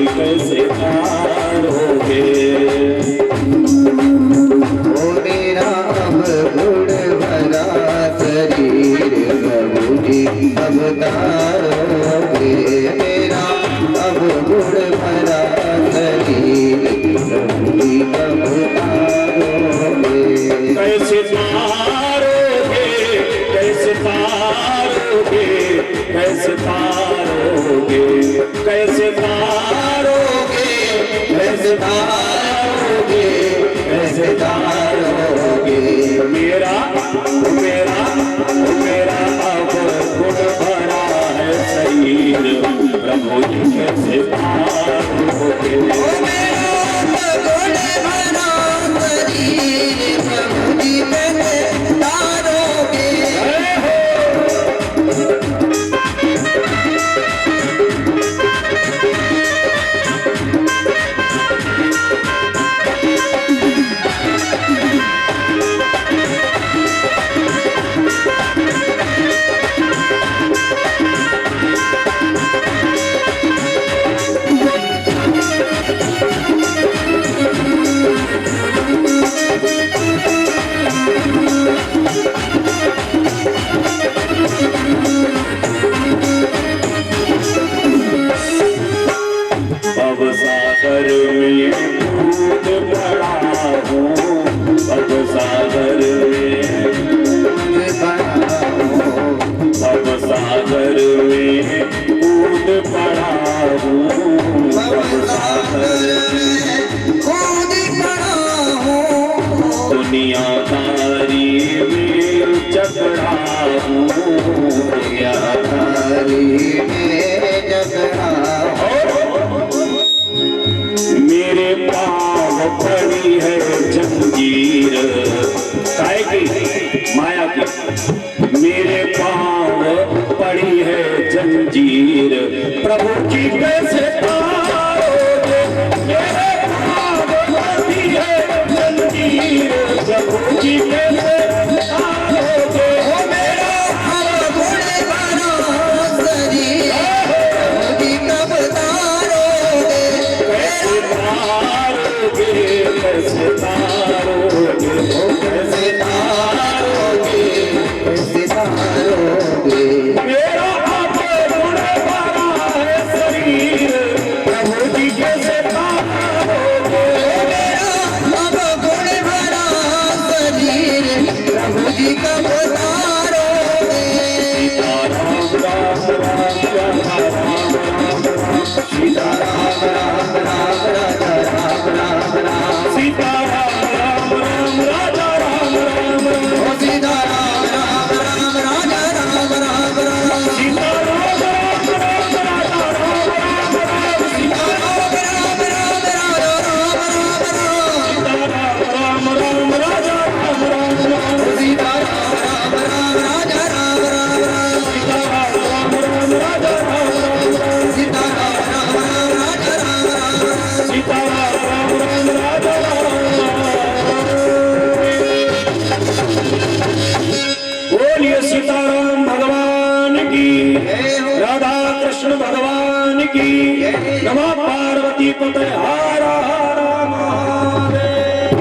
कैसे तारोगे ओ मेरा अब गुण भरा शरीर प्रभु जी अब तारोगे। मेरा अब गुण भरा शरीर प्रभु जी अब तारोगे। कैसे तारोगे कैसे तारोगे कैसे तारोगे कैसे तारोगे कैसे तारोगे कैसे तारोगे। मेरा मेरा मेरा अब गुण भरा है शरीर प्रभु जी कैसे तारोगे। अब सागर में कूद पड़ा हूँ अब सागर में अब सागर में कूद पड़ा हूँ अब सागर में दुनियादारी में झगड़ा हूँ दुनियादारी में झगड़ा मेरे पाँव पड़ी है जंजीर काहे की माया की। मेरे पाँव पड़ी है जंजीर प्रभु जी कैसे तारोगे। मेरे पाँव पड़ी है जंजीर प्रभु जी कैसे तारोगे। मेरा कैसे तारोगे कैसे तारोगे कैसे तारोगे। मेरा अब गुण भरा है शरीर प्रभु जी कैसे तारोगे। अब गुण भरा शरीर प्रभु जी कब तारोगे। सीता राम राम राम सीता राम राम राजा राम राम राम सीता राम राम राम राजा राम राम राम। सीता राम राम राम राजा राम राम राम सीता राम राम राम राजा राम राम राम सीता राम राम राजा राम राम राम। सीता राम राम राजा राम राम राम सीता राम राम राजा राम राम राम। सीता राम राम राजा राम बोलिए सीताराम भगवान की राधा कृष्ण भगवान की नमः पार्वती पते हर हर महादेव।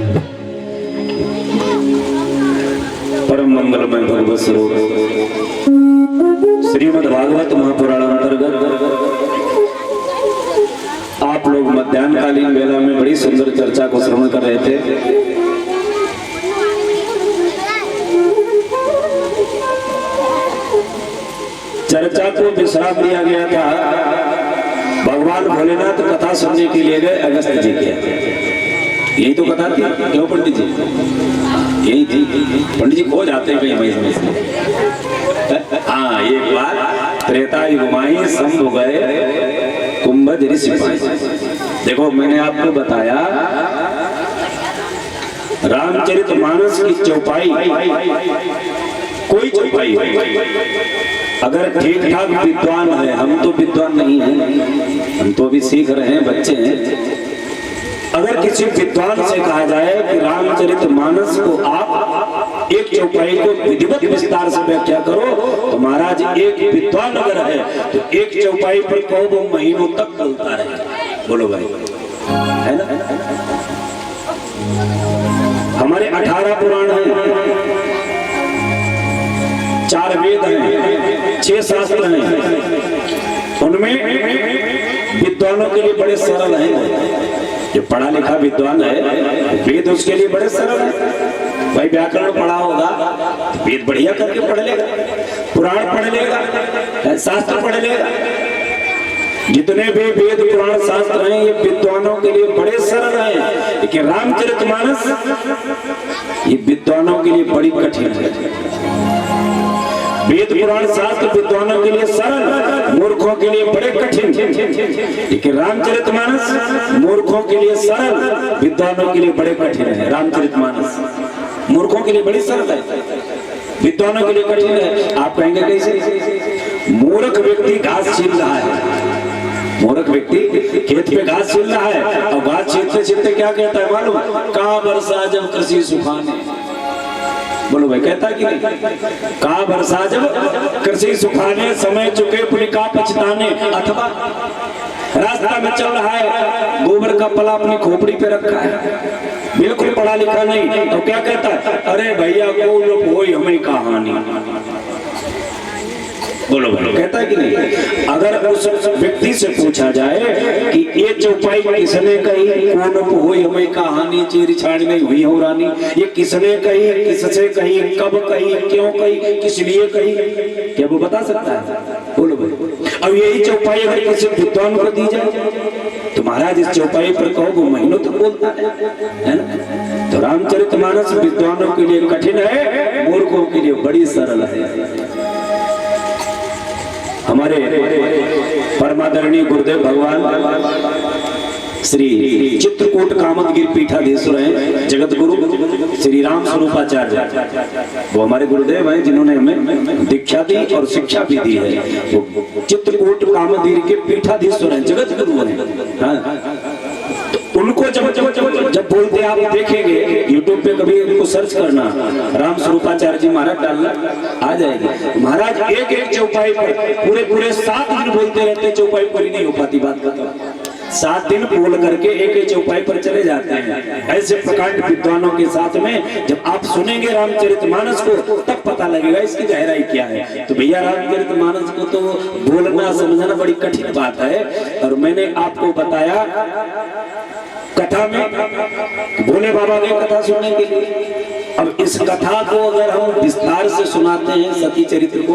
परम मंगलमय भगवत स्वरूप श्रीमद् भागवत महापुराण अंतर्गत आप लोग मध्याह्नकालीन वेला में बड़ी सुंदर चर्चा को श्रवण कर रहे थे। चर्चा को विश्राम दिया गया था। भगवान भोलेनाथ कथा सुनने के लिए गए अगस्त जी के। यही तो कथा थी क्यों पंडित जी? यही थी। पंडित जी खो जाते हैं कहीं से। हाँ एक बार त्रेता युग में शंभु गए कुंभज ऋषि पाए। देखो मैंने आपको बताया रामचरितमानस की चौपाई कोई चौपाई अगर ठीक ठाक विद्वान है, हम तो विद्वान नहीं हैं, हम तो अभी सीख रहे हैं, बच्चे हैं। अगर किसी विद्वान से कहा जाए कि रामचरितमानस को आप एक चौपाई को विधिवत विस्तार से व्याख्या करो तो महाराज एक विद्वान अगर है तो एक चौपाई पर कहो वो महीनों तक चलता रहे। बोलो भाई, है ना? हमारे 18 पुराण हैं, 4 वेद हैं, 6 शास्त्र हैं, उनमें विद्वानों के लिए बड़े सरल हैं। जो पढ़ा लिखा विद्वान है वेद उसके लिए बड़े सरल है। भाई व्याकरण पढ़ा होगा वेद बढ़िया करके पढ़ लेगा, पुराण पढ़ लेगा, शास्त्र पढ़ लेगा। जितने भी वेद पुराण शास्त्र हैं ये विद्वानों के लिए बड़े सरल हैं, लेकिन रामचरितमानस ये विद्वानों के लिए बड़ी कठिन है। वेद पुराण शास्त्र विद्वानों के लिए सरल, मूर्खों के लिए बड़े कठिन, लेकिन रामचरितमानस मूर्खों के लिए सरल, विद्वानों के लिए बड़े कठिन है। रामचरितमानस मूर्खों के लिए बड़ी सरल है, विद्वानों के लिए कठिन है। आप कहेंगे कैसे? मूर्ख व्यक्ति घास छील रहा है, मूर्ख व्यक्ति खेत पे घास छील रहा है और घास छीलते छीलते क्या कहता है मालूम? कहाँ बरसा जब कृषि सुखाने। बोलो भाई, कहता कि नहीं? कहा बरसा जब कृषि सुखाने, समय चुके पुलिका पछताने। अथवा रास्ता में चल रहा है, गोबर का पला अपनी खोपड़ी पे रखा है, बिल्कुल पढ़ा लिखा नहीं, तो क्या कहता है? अरे भैया को लोग वही हमें कहानी। बोलो बोलो, कहता है कि नहीं? अगर उस व्यक्ति से पूछा जाए कि ये चौपाई किसने कही, कौन हुई हमें कहानी, चीर छाड़ नहीं हुई हो रानी, ये किसने कही, किससे कही, कब कही, क्यों कही, किस लिए कही, क्या वो बता सकता है? बोलो बोलो। अब यही चौपाई अगर किसी विद्वान को दी जाए तो महाराज इस चौपाई पर कहो वो महीनों तक बोलता है ना? तो रामचरितमानस विद्वानों के लिए कठिन है, मूर्खों के लिए बड़ी सरल है। हमारे परमादरणीय गुरुदेव भगवान श्री चित्रकूट कामदगिरी पीठाधीश्वर हैं, जगत गुरु श्री राम स्वरूपाचार्य, वो हमारे गुरुदेव हैं जिन्होंने हमें दीक्षा दी और शिक्षा भी दी है। वो चित्रकूट कामदगिरी के पीठाधीश्वर हैं, जगत गुरु हैं। हाँ, उनको जब बोलते आप देखेंगे यूट्यूब पे, कभी उनको सर्च करना, राम स्वरूपाचार्य जी महाराज डालना आ जाएगी। महाराज एक एक चौपाई पर पूरे 7 दिन बोलते रहते, चौपाई पूरी नहीं हो पाती। बात करता 7 दिन बोल करके एक चौपाई पर चले जाते हैं। ऐसे प्रकांड विद्वानों के साथ में जब आप सुनेंगे रामचरितमानस को तब पता लगेगा इसकी गहराई क्या है। तो भैया रामचरितमानस को तो बोलना समझना बड़ी कठिन बात है। और मैंने आपको बताया कथा में भोले बाबा ने कथा सुनने के लिए। अब इस कथा को अगर हम विस्तार से सुनाते हैं सती चरित्र को,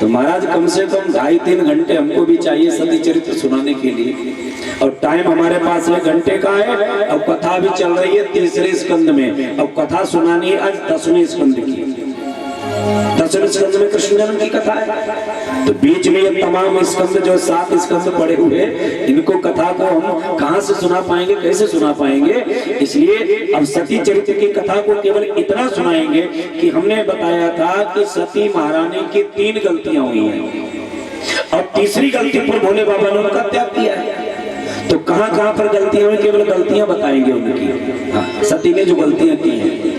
तो महाराज कम से कम 2.5-3 घंटे हमको भी चाहिए सती चरित्र सुनाने के लिए। और टाइम हमारे पास 1 घंटे का है। अब कथा भी चल रही है 3रे स्कंद में, अब कथा सुनानी है आज 10वें स्कंद की। 10वें स्कंद में कृष्ण जन्म की कथा है। तो बीच में ये तमाम स्कंद जो 7 स्कंद पड़े हुए, इनको कथा को हम कहां से सुना पाएंगे, कैसे सुना पाएंगे? इसलिए अब सती चरित्र की कथा को केवल इतना सुनाएंगे कि हमने बताया था कि सती महारानी की 3 गलतियां हुई हैं और तीसरी गलती पर भोले बाबा ने उनका त्याग किया है। तो कहां कहां पर गलतियां हुई, केवल गलतियां बताएंगे उनकी। हाँ, सती ने जो गलतियां की हैं,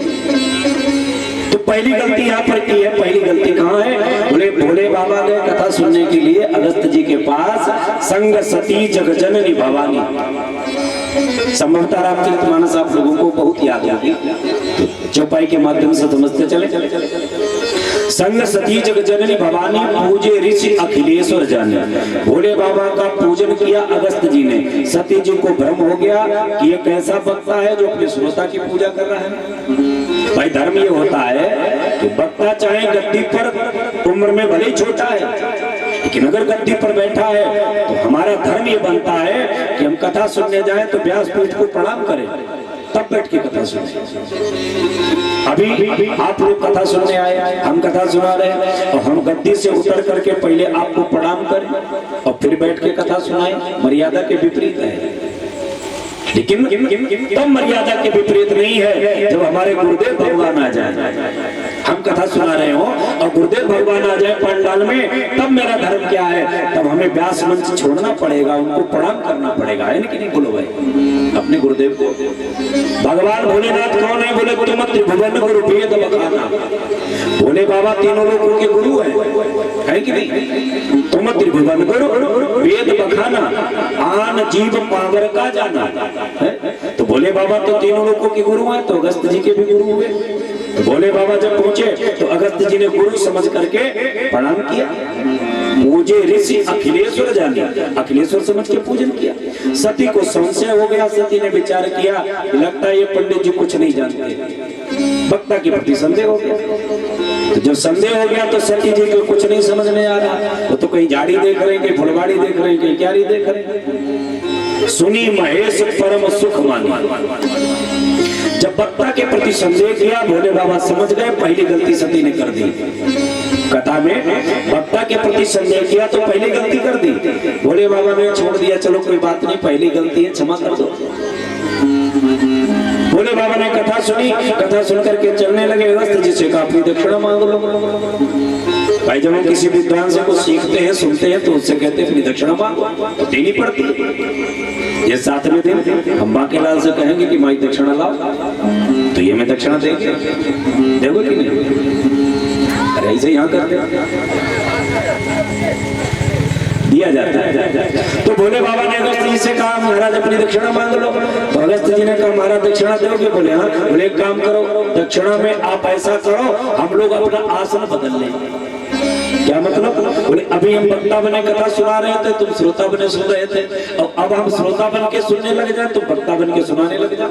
तो पहली गलती यहाँ पर की है। पहली गलती कहाँ है? बोले भोले बाबा ने कथा सुनने के लिए अगस्त जी के पास संग सती जगजननी भवानी, संभवतः रामचरितमानस आप लोगों को बहुत याद होगी, चौपाई के माध्यम से समझते चले। संग सती जगजननी भवानी पूजे ऋषि अखिलेश्वर जाने। भोले बाबा का पूजन किया अगस्त जी ने। सती जी को भ्रम हो गया कि ये कैसा वक्ता है जो अपने श्रोता की पूजा कर रहा है। भाई धर्म ये होता है कि वक्ता चाहे गद्दी पर उम्र में भले ही छोटा है, लेकिन अगर गद्दी पर बैठा है तो हमारा धर्म ये बनता है कि हम कथा सुनने जाएं तो व्यासपीठ को प्रणाम करें, तब बैठ के कथा सुने। अभी आप लोग कथा सुनने आए, हम कथा सुना रहे हैं और हम गद्दी से उतर करके पहले आपको प्रणाम करें और फिर बैठ के कथा सुनाएं, मर्यादा के विपरीत है। लेकिन तब मर्यादा के विपरीत नहीं है जब हमारे गुरुदेव भगवान आ जाए। हम कथा सुना रहे हो और गुरुदेव भगवान आ जाए पंडाल में, तब मेरा धर्म क्या है, तब हमें व्यास मंच छोड़ना पड़ेगा, उनको प्रणाम करना पड़ेगा, है कि नहीं? बोलो भाई अपने गुरुदेव को। भगवान भोलेनाथ कौन है? बोले तुम त्रिभुवन गुरु वेद बखाना। भोले बाबा तीनों लोगों के गुरु है कि नहीं? तुम त्रिभुवन गुरु वेद बखाना, आन जीव पावर का जाना है। तो भोले बाबा तो तीनों लोगों के गुरु हैं, तो अगस्त जी के भी गुरु हुए। तो भोले बाबा जब पहुंचे तो अगस्त जी ने गुरु समझ करके प्रणाम किया। मुझे ऋषि अखिलेश्वर जाने, अखिलेश्वर समझ के पूजन किया। सती को संशय हो गया, सती ने विचार किया, लगता है ये पंडित जी कुछ नहीं जानते, वक्ता के प्रति संदेह हो गया। तो जब संदेह हो गया तो सती जी को कुछ नहीं समझ में आ रहा, वो तो कहीं झाड़ी देख रहे हैं, कहीं फुलवाड़ी देख रहे हैं, कहीं क्यारी देख रहे हैं। सुनी महेश परम सुख मानी। जब वक्ता के प्रति संदेह किया, भोले बाबा समझ गए पहली गलती सती ने कर दी। कथा में वक्ता के प्रति संदेह किया तो पहली गलती कर दी। भोले बाबा ने छोड़ दिया, चलो कोई बात नहीं, पहली गलती है, क्षमा कर दो। भोले बाबा ने कथा सुनी, कथा सुनकर के चलने लगे। अगस्त जी से काफी दक्षिणा मांग लो। भाई जब हम किसी विद्वान से कुछ सीखते हैं, सुनते हैं, तो उससे कहते हैं अपनी दक्षिणा मांगो, तो देनी पड़ती है। ये साथ में दिन हम बाके लाल से कहेंगे कि माई दक्षिणा लाओ, तो ये मैं दक्षिणा देंगे, देखो कि नहीं? अरे ऐसे यहाँ करते दिया जाता है। तो भोले बाबा ने अगस्त जी से कहा महाराज अपनी दक्षिणा मांग लो। तो अगस्त जी ने कहा महाराज दक्षिणा दोगे? बोले हाँ। बोले एक काम करो, दक्षिणा में आप ऐसा करो, हम लोग अपना आसन बदल लें। क्या मतलब? बोले अभी हम वक्ता बने कथा सुना रहे थे, तुम श्रोता बने सुन रहे थे, और अब हम श्रोता बन के सुनने लग जाए, तुम वक्ता बन के सुनाने लग जाओ।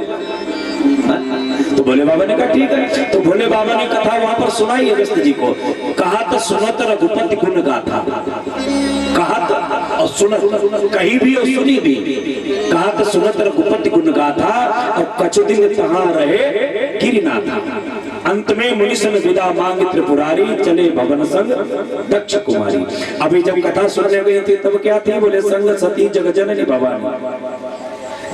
तो भोले बाबा ने कहा ठीक है। तो भोले बाबा ने कथा वहां पर सुनाई अगस्त जी को। कहा तो सुनत रघुपति गुण गाथा, कहा तो और सुनत, कहीं भी और सुनी भी। कहा तो सुनत रघुपति गुण गाथा, और कछु दिन तहाँ रहे गिरिनाथा। अंत में मुनिसन विदा मांग त्रिपुरारी, चले भवन संग दक्ष कुमारी। अभी जब कथा सुनने गए थे तब क्या थी? बोले संग सती जगजननी भवानी,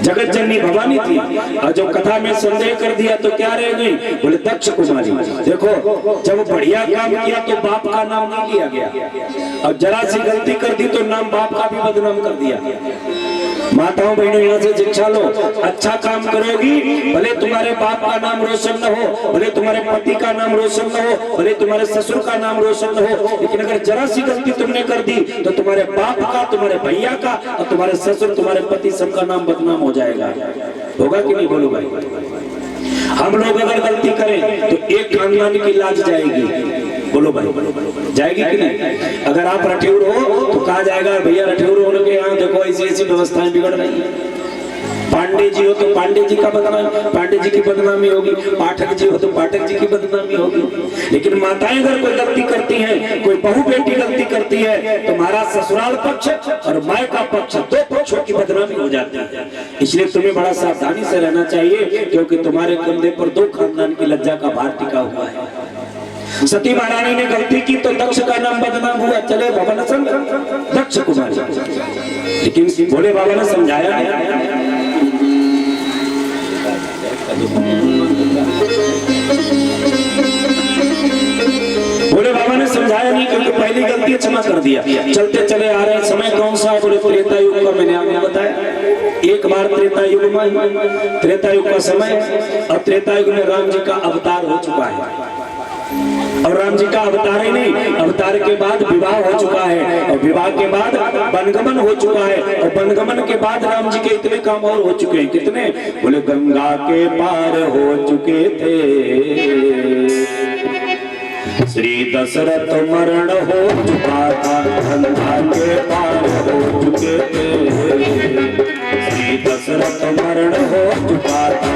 जगत जननी भवानी थी। और जो कथा में संदेह कर दिया तो क्या रह गई? बोले दक्ष कुमारी। देखो जब बढ़िया काम किया तो बाप का नाम नहीं लिया गया, और जरा सी गलती कर दी तो नाम बाप का भी बदनाम कर दिया। माताओं बहनों यहाँ से शिक्षा लो, अच्छा काम करोगी, भले तुम्हारे बाप का नाम रोशन न हो, भले तुम्हारे पति का नाम रोशन न हो, भले तुम्हारे ससुर का नाम रोशन न हो, लेकिन अगर जरा सी गलती तुमने कर दी तो तुम्हारे बाप का, तुम्हारे भैया का और तुम्हारे ससुर, तुम्हारे पति सबका नाम बदनाम हो जाएगा। होगा कि नहीं? बोलो भाई। हम लोग अगर गलती करें तो एक खानदान की लाज जाएगी। बोलो भाई, जाएगी कि नहीं? अगर आप रठौर हो तो कहा जाएगा भैया रठौर होने के यहाँ देखो ऐसी ऐसी व्यवस्थाएं बिगड़ रही है। पांडे जी हो तो पांडे जी का बदनाम, पांडे जी की बदनामी होगी। पाठक जी हो तो पाठक जी की बदनामी होगी। लेकिन माताएं अगर कोई गलती करती हैं, कोई बहू बेटी गलती करती है, तो हमारा ससुराल पक्ष और माय का पक्ष, दो पक्षों की बदनामी हो जाती है। इसलिए तुम्हें बड़ा सावधानी से रहना चाहिए, क्योंकि तुम्हारे कंधे पर दो खानदान की लज्जा का भार टिका हुआ है। सती महारानी ने गलती की तो दक्ष का नाम बदनाम हुआ, चले भवन संग दक्ष कुमारी। लेकिन भोले बाबा ने समझाया नहीं। भोले बाबा ने समझाया नहीं, क्योंकि पहली गलती क्षमा कर दिया। चलते चले आ रहे समय कौन सा? बोले त्रेता युग का। मैंने आपको बताया एक बार त्रेता युग में, त्रेता युग का समय, और त्रेता युग में राम जी का अवतार हो चुका है। और राम जी का अवतार ही नहीं, अवतार के बाद विवाह हो चुका है, और विवाह के बाद वनगमन हो चुका है, और वनगमन के बाद राम जी के इतने काम और हो चुके हैं। कितने? बोले गंगा के पार हो चुके थे, श्री दशरथ मरण हो चुका था, गंगा के पार हो चुके थे, श्री दशरथ मरण हो चुका था।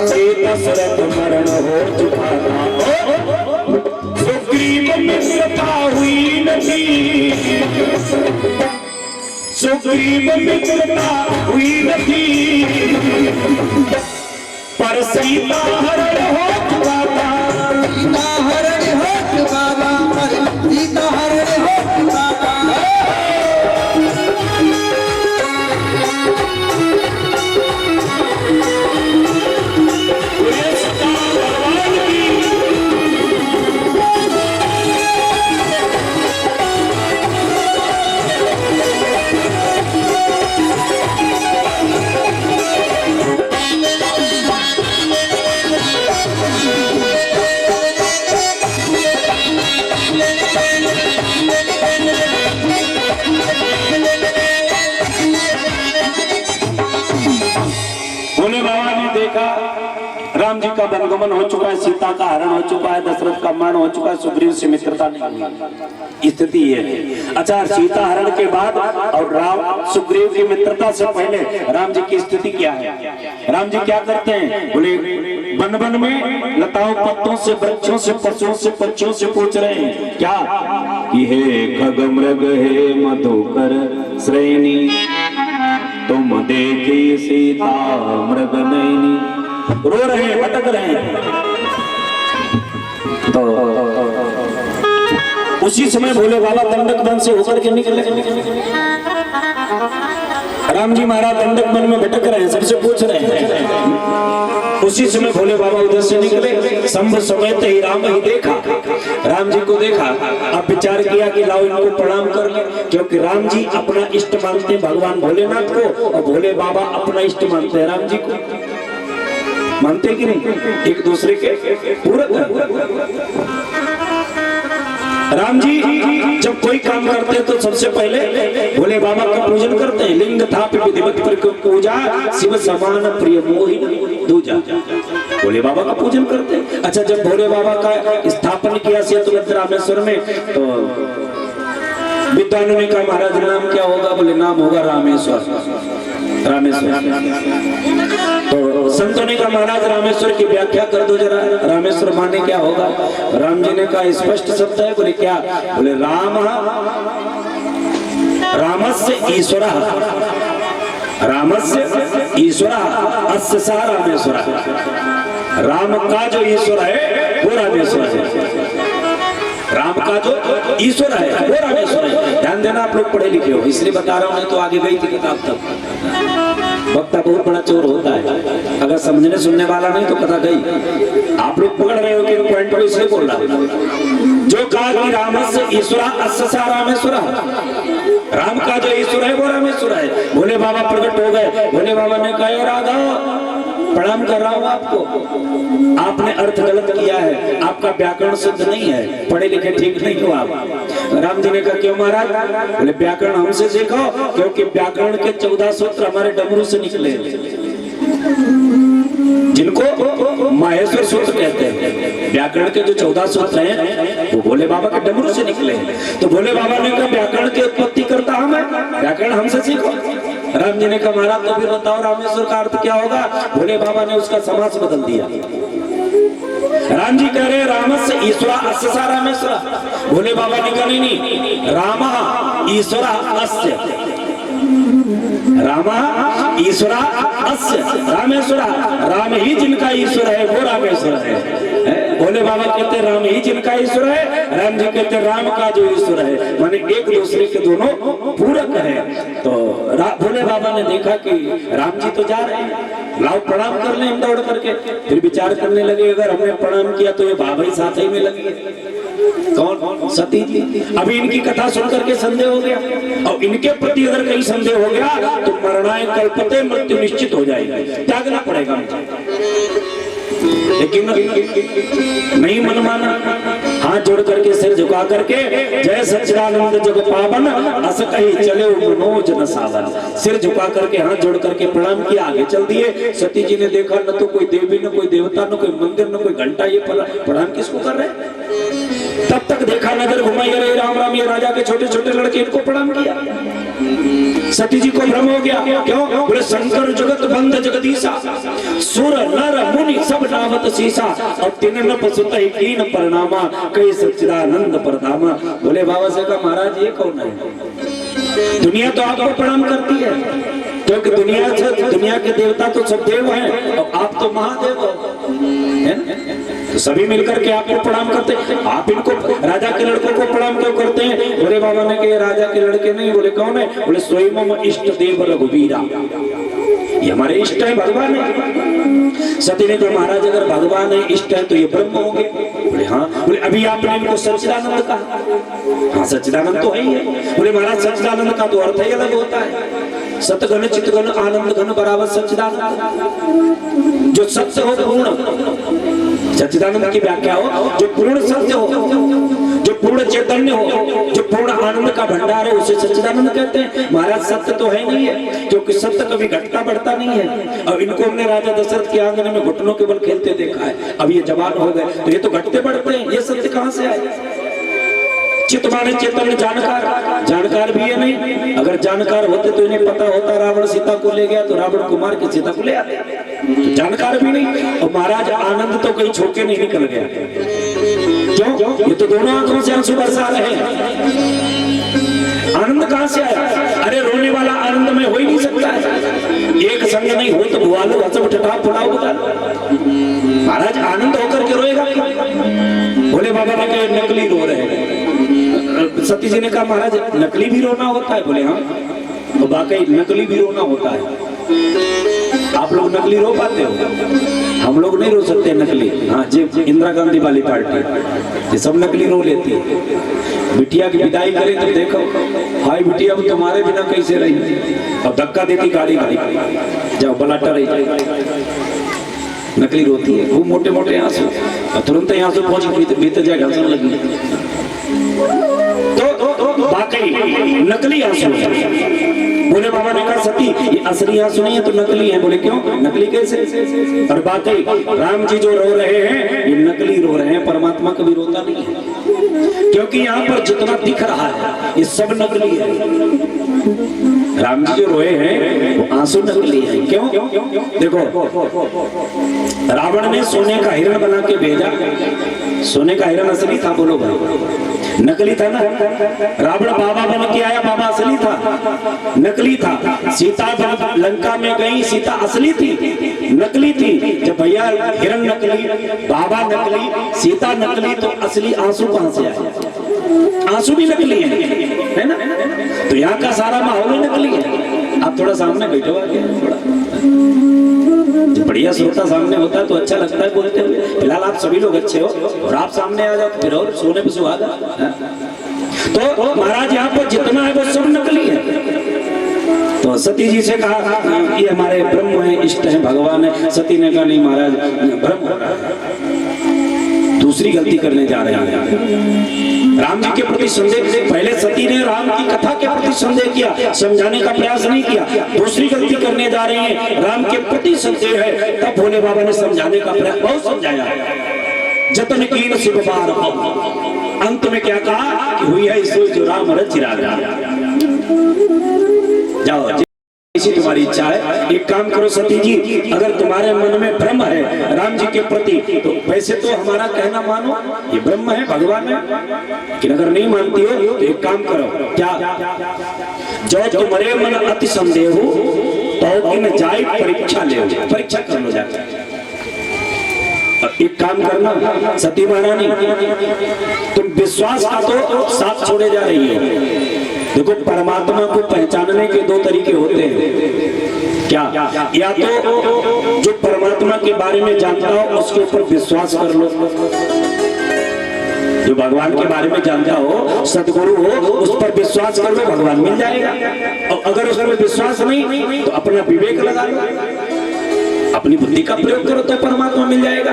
श्री दशरथ सुग्रीव मित्रता हुई नथी पर सीता हरण हो चुका था सीता हरण हो चुका था पर सीता हरण हो चुका था राम जी का वनगमन हो चुका है, सीता का हरण हो चुका है, दशरथ का मरण हो चुका है, सुग्रीव से मित्रता नहीं हुई, स्थिति ये है। अच्छा, सीता हरण के बाद और राम सुग्रीव की मित्रता से पहले राम जी की स्थिति क्या है? राम जी क्या करते हैं? बोले वन वन में लताओं पत्तों से, वृक्षों से, पशुओं से, पक्षियों से पूछ रहे हैं क्या कि हे खगमृग हे मधुकर श्रेणी तुम देखी सीता मृग नैनी। रो रहे हैं, भटक रहे हैं। तो उसी समय भोले बाबा दंडक वन से होकर के निकले। राम जी महाराज दंडक वन में भटक रहे हैं, सबसे पूछ रहे हैं। उसी समय भोले बाबा उधर से निकले। संभ समेत ही राम ही देखा, राम जी को देखा। अब विचार किया कि लाओ इनको प्रणाम कर ले, क्योंकि राम जी अपना इष्ट मानते हैं भगवान भोलेनाथ को और भोले बाबा अपना इष्ट मानते हैं राम जी को। मानते कि नहीं? एक दूसरे के पूरक। राम जी जब कोई काम करते हैं तो सबसे पहले भोले बाबा का पूजन करते हैं। लिंग थापि विधिवत पूजा शिव समान प्रिय मोहिनी दूजा, भोले बाबा का पूजन करते हैं। अच्छा, जब भोले बाबा का स्थापन किया सेतुबंध रामेश्वर में तो विद्वानों ने कहा महाराज नाम क्या होगा? बोले नाम होगा रामेश्वर। तो संतों ने कहा महाराज रामेश्वर की व्याख्या कर दो जरा, रामेश्वर माने क्या होगा? राम जी ने कहा स्पष्ट शब्द है। बोले क्या? बोले राम रामस्य ईश्वर, रामस्य ईश्वर अस्य सा रामेश्वर। राम का जो ईश्वर है वो रामेश्वर है। राम का जो ईश्वर है वो रामेश्वर है। ध्यान देना, आप लोग पढ़े लिखे हो इसलिए बता रहा हूं, नहीं तो आगे गई थी किताब तक। वक्ता बहुत बड़ा चोर होता है, अगर समझने सुनने वाला नहीं तो कथा गई। आप लोग पकड़ रहे हो कि पॉइंट को इसलिए बोल रहा हूं। जो कहा कि रामस्य ईश्वर अस्य सा रामेश्वर, राम का जो ईश्वर है वो रामेश्वर है। भोले बाबा प्रकट हो गए। भोले बाबा ने कहा राधा प्रणाम कर रहा हूं आपको, आपने अर्थ गलत किया है, आपका व्याकरण शुद्ध नहीं है, पढ़े लिखे ठीक नहीं हो आप। राम जी ने कहा क्यों महाराज? बोले व्याकरण हमसे सीखो, क्योंकि व्याकरण के 14 सूत्र हमारे डमरू से निकले, जिनको माहेश्वर सूत्र कहते हैं। व्याकरण के जो 14 सूत्र हैं वो भोले बाबा के डमरू से निकले हैं। तो भोले बाबा ने कहा व्याकरण की उत्पत्ति करता हूं मैं, व्याकरण हमसे सीखो। राम जी ने कहा महाराज तो फिर बताओ रामेश्वर का अर्थ क्या होगा? भोले बाबा ने उसका समास बदल दिया। राम जी कह रहे रामस्य ईश्वर अस्य सा रामेश्वर। भोले बाबा ने कहा नहीं, राम ईश्वर अस्य, राम ईश्वर अस्य रामेश्वर। राम ही जिनका ईश्वर है वो रामेश्वर है। भोले बाबा कहते हैं राम ही जिनका ईश्वर है, राम जी कहते हैं राम का जो ईश्वर है, माने एक दूसरे के दोनों पूरक है। तो भोले बाबा ने देखा कि राम जी तो जा रहे हैं, लाओ प्रणाम कर लें हम दौड़ करके। फिर विचार करने लगे अगर हमने प्रणाम किया तो ये भाभी साथ ही में लगी। कौन? सती थी। अभी इनकी कथा सुन करके संदेह हो गया, और इनके प्रति अगर कहीं संदेह हो गया तो मरणाए कल्पते, मृत्यु निश्चित हो जाएगी, त्यागना पड़ेगा मुझे। लेकिन नहीं मन माना, हाथ जोड़ करके सिर झुका करके जय सच्चिदानंद जग पावन अस कही चले मनोज न सावन, सिर झुका करके हाथ जोड़ करके प्रणाम किया, आगे चल दिए। सती जी ने देखा न तो कोई देवी न कोई देवता न कोई मंदिर न कोई घंटा, ये प्रणाम किसको कर रहे? तब तक देखा नजर घुमाई, अरे राम राम, ये राजा के छोटे छोटे लड़के इनको प्रणाम किया। सती जी को भ्रम हो गया, क्यों? बोले शंकर जगत बंद जगदीशा, सुर नर मुनि सब नावत सीसा, और तीन न पसुत ही कीन प्रणामा, कई सच्चिदानंद परधामा। बोले बाबा से कहा महाराज ये कौन है? दुनिया तो आपको प्रणाम करती है, क्योंकि दुनिया के देवता तो सब देव हैं और आप तो महादेव हो, है ना? तो सभी मिलकर के आपको प्रणाम करते हैं। आप इनको राजा के लड़कों को प्रणाम क्यों करते हैं? बोले बाबा ने कहा राजा के लड़के नहीं। बोले कौन है? बोले स्वयं इष्ट देव रघुवीरा, ये हमारे इष्ट है, भगवान है। सती ने कहा महाराज अगर भगवान है, इष्ट है तो ये ब्रह्म होंगे। बोले हाँ। बोले अभी आपने इनको सच्चिदानंद कहा, हाँ सच्चिदानंद तो है ही है। बोले महाराज सच्चिदानंद का तो अर्थ ही अलग होता है, सतगण चितगण आनंद घन बराबर सच्चिदानंद। जो सत्य हो पूर्ण, सच्चिदानंद की व्याख्या हो जो पूर्ण सत्य हो, जो पूर्ण चैतन्य हो, जो पूर्ण आनंद का भंडार है, उसे सच्चिदानंद कहते हैं। महाराज सत्य तो है नहीं है, क्योंकि सत्य कभी घटता बढ़ता नहीं है। अब इनको हमने राजा दशरथ के आंगन में घुटनों के बल खेलते देखा है। अब ये जवान हो गए तो ये तो घटते बढ़ते हैं, ये सत्य कहां से आए? चित माने चैतन्य जानकार, जानकार भी है नहीं। अगर जानकार होते तो इन्हें पता होता रावण सीता को ले गया तो रावण कुमार के सीता को ले आते, तो जानकार भी नहीं। और महाराज आनंद तो कहीं छोके नहीं निकल गया, क्यों? ये तो दोनों आंखों से आंसू बरसा रहे हैं। आनंद कहां से आया? अरे रोने वाला आनंद में हो ही नहीं सकता है। एक संग नहीं हो तो बुआ लो, हंसो ठठा फुलाओ बता लो। महाराज आनंद होकर के रोएगा। बोले बाबा ने कहा नकली रो रहे हैं। सती जी ने कहा महाराज नकली भी रोना होता है? बोले हाँ, तो वाकई नकली भी रोना होता है। आप लोग नकली रो पाते हो, हम लोग नहीं रो सकते नकली। हाँ जी, इंदिरा गांधी वाली पार्टी ये सब नकली रो लेती है। बिटिया की विदाई करे तो देखो, हाय बिटिया अब तुम्हारे बिना कैसे रही, और धक्का देती गाड़ी गाड़ी जाओ बलाटा रही, नकली रोती है। वो मोटे मोटे आंसू, और तुरंत यहाँ से पहुंच बीत जाएगा लगी, तो वाकई नकली आंसू है। बोले बाबा ने कहा सती ये असली आंसू नहीं है तो नकली है। बोले क्यों नकली कैसे? और वाकई राम जी जो रो रहे हैं ये नकली रो रहे हैं, परमात्मा कभी रोता नहीं है, क्योंकि यहाँ पर जितना दिख रहा है ये सब नकली है। राम जी जो रोए हैं वो आंसू नकली है। क्यों? देखो रावण ने सोने का हिरण बना के भेजा, सोने का हिरण असली था? बोलो भाई नकली था ना। रावण बाबा बन के आया, बाबा असली था? नकली था। सीता जब लंका में गई सीता असली थी? नकली थी। जब भैया हिरण नकली, बाबा नकली, सीता नकली, तो असली आंसू कहां से आए? आंसू भी नकली है ना? तो यहाँ का सारा माहौल ही नकली है। आप थोड़ा सामने बैठो आगे, थोड़ा बढ़िया श्रोता सामने होता है तो अच्छा लगता है बोलते हुए। फिलहाल आप सभी लोग अच्छे हो और आप सामने आ जाओ फिर और सोने पे सुहागा। तो महाराज यहाँ पर जितना है वो सब नकली है। तो सती जी से कहा ये हमारे ब्रह्म है, इष्ट है, भगवान है। सती ने कहा नहीं महाराज ब्रह्म, दूसरी गलती करने जा रहे हैं। राम जी के प्रति संदेह, पहले सती ने राम की कथा के प्रति संदेह किया, समझाने का प्रयास नहीं किया। दूसरी गलती करने जा रही है, राम के प्रति संदेह है। तब भोले बाबा ने समझाने का प्रयास बहुत समझाया, जतन कीन शिव बार अंत में क्या कहा कि हुई है इसो जो राम रच राजा। जाओ इसी तुम्हारी इच्छा है। एक काम करो सती जी, अगर तुम्हारे मन में भ्रम है राम जी के प्रति तो वैसे तो हमारा कहना मानो, ये ब्रह्म है, भगवान है। लेकिन अगर नहीं मानती हो तो एक काम करो, क्या जो तुम्हारे मन अति संदेह हो तो इन जाए परीक्षा ले, परीक्षा कर लो जाकर। एक काम करना सती महारानी, तुम विश्वास का तो साथ छोड़े जा रही हो। देखो परमात्मा को पहचानने के दो तरीके होते हैं। क्या? या तो जो परमात्मा के बारे में जानता हो उसके ऊपर विश्वास कर लो, जो भगवान के बारे में जानता हो, सदगुरु हो, उस पर विश्वास कर लो, भगवान मिल जाएगा। और अगर उस पर विश्वास नहीं तो अपना विवेक लगा लो, अपनी बुद्धि का प्रयोग करो तो परमात्मा मिल जाएगा।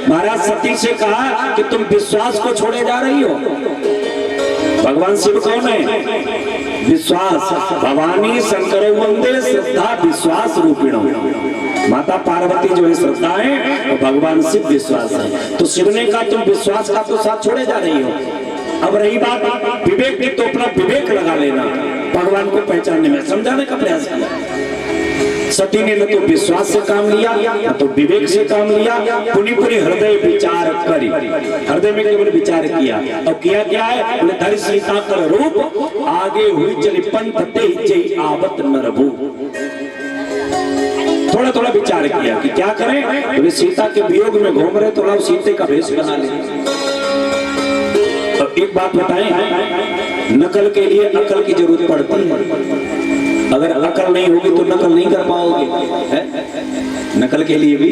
महाराज सती से कहा कि तुम विश्वास को छोड़े जा रही हो। भगवान शिव कौन है? विश्वास। भवानी शंकर वंदे श्रद्धा विश्वास रूपिणो। माता पार्वती जो है श्रद्धा है और भगवान शिव विश्वास है। तो शिव ने कहा तुम विश्वास का तो साथ छोड़े जा रही हो। अब रही बात विवेक की, तो अपना विवेक लगा लेना, भगवान को पहचानने में समझाने का प्रयास किया। सती ने न तो विश्वास से काम लिया, न तो विवेक से काम लिया, पुनि पुनि हृदय विचार करी, हृदय में केवल विचार किया। और किया क्या है, बोले धरि सीता कर रूप, आगे हुई चली पंथ ते जय आवत नरभू। थोड़ा थोड़ा विचार किया कि क्या करें, बोले सीता के वियोग में घूम रहे, थोड़ा सीते का भेष बना ले। तो एक बात बताएं, नकल के लिए अकल की जरूरत पड़ती है। अगर अकल नहीं होगी तो नकल नहीं कर पाओगे, है? नकल के लिए भी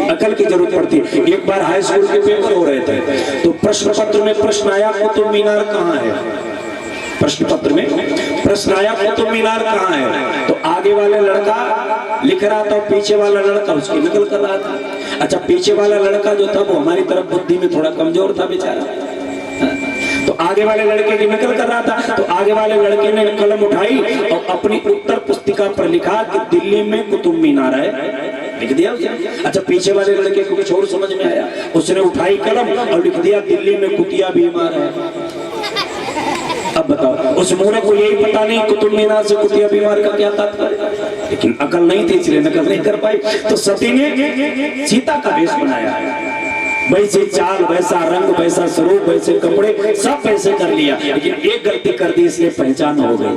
अकल की जरूरत पड़ती है। एक बार हाई स्कूल के पेपर हो रहे थे, तो प्रश्न पत्र में प्रश्न आया कुतुब मीनार कहाँ है। प्रश्न पत्र में प्रश्न आया कुतुब मीनार कहाँ है, तो आगे वाले लड़का लिख रहा था, पीछे वाला लड़का उसकी नकल कर रहा था। अच्छा, पीछे वाला लड़का जो था वो हमारी तरफ बुद्धि में थोड़ा कमजोर था बेचारा, तो आगे वाले लड़के की नकल कर रहा था। तो आगे वाले लड़के ने कलम उठाई और अपनी उत्तर पुस्तिका पर लिखा कि दिल्ली में कुतुब मीनार है, लिख दिया उसने। अच्छा, पीछे वाले लड़के को कुछ और समझ में आया, उसने उठाई कलम और लिख दिया दिल्ली में कुतिया बीमार है। अब बताओ, उस मूर्ख को यही पता नहीं कुतुब मीनार से कुतिया बीमार का क्या तात्पर्य, लेकिन अकल नहीं थी इसलिए नकल नहीं कर पाई। तो सती ने सीता का वेश बनाया, वैसे चाल, वैसा रंग, वैसा स्वरूप, वैसे कपड़े, सब वैसे कर लिया, लेकिन एक गलती कर दी, इसलिए पहचान हो गई।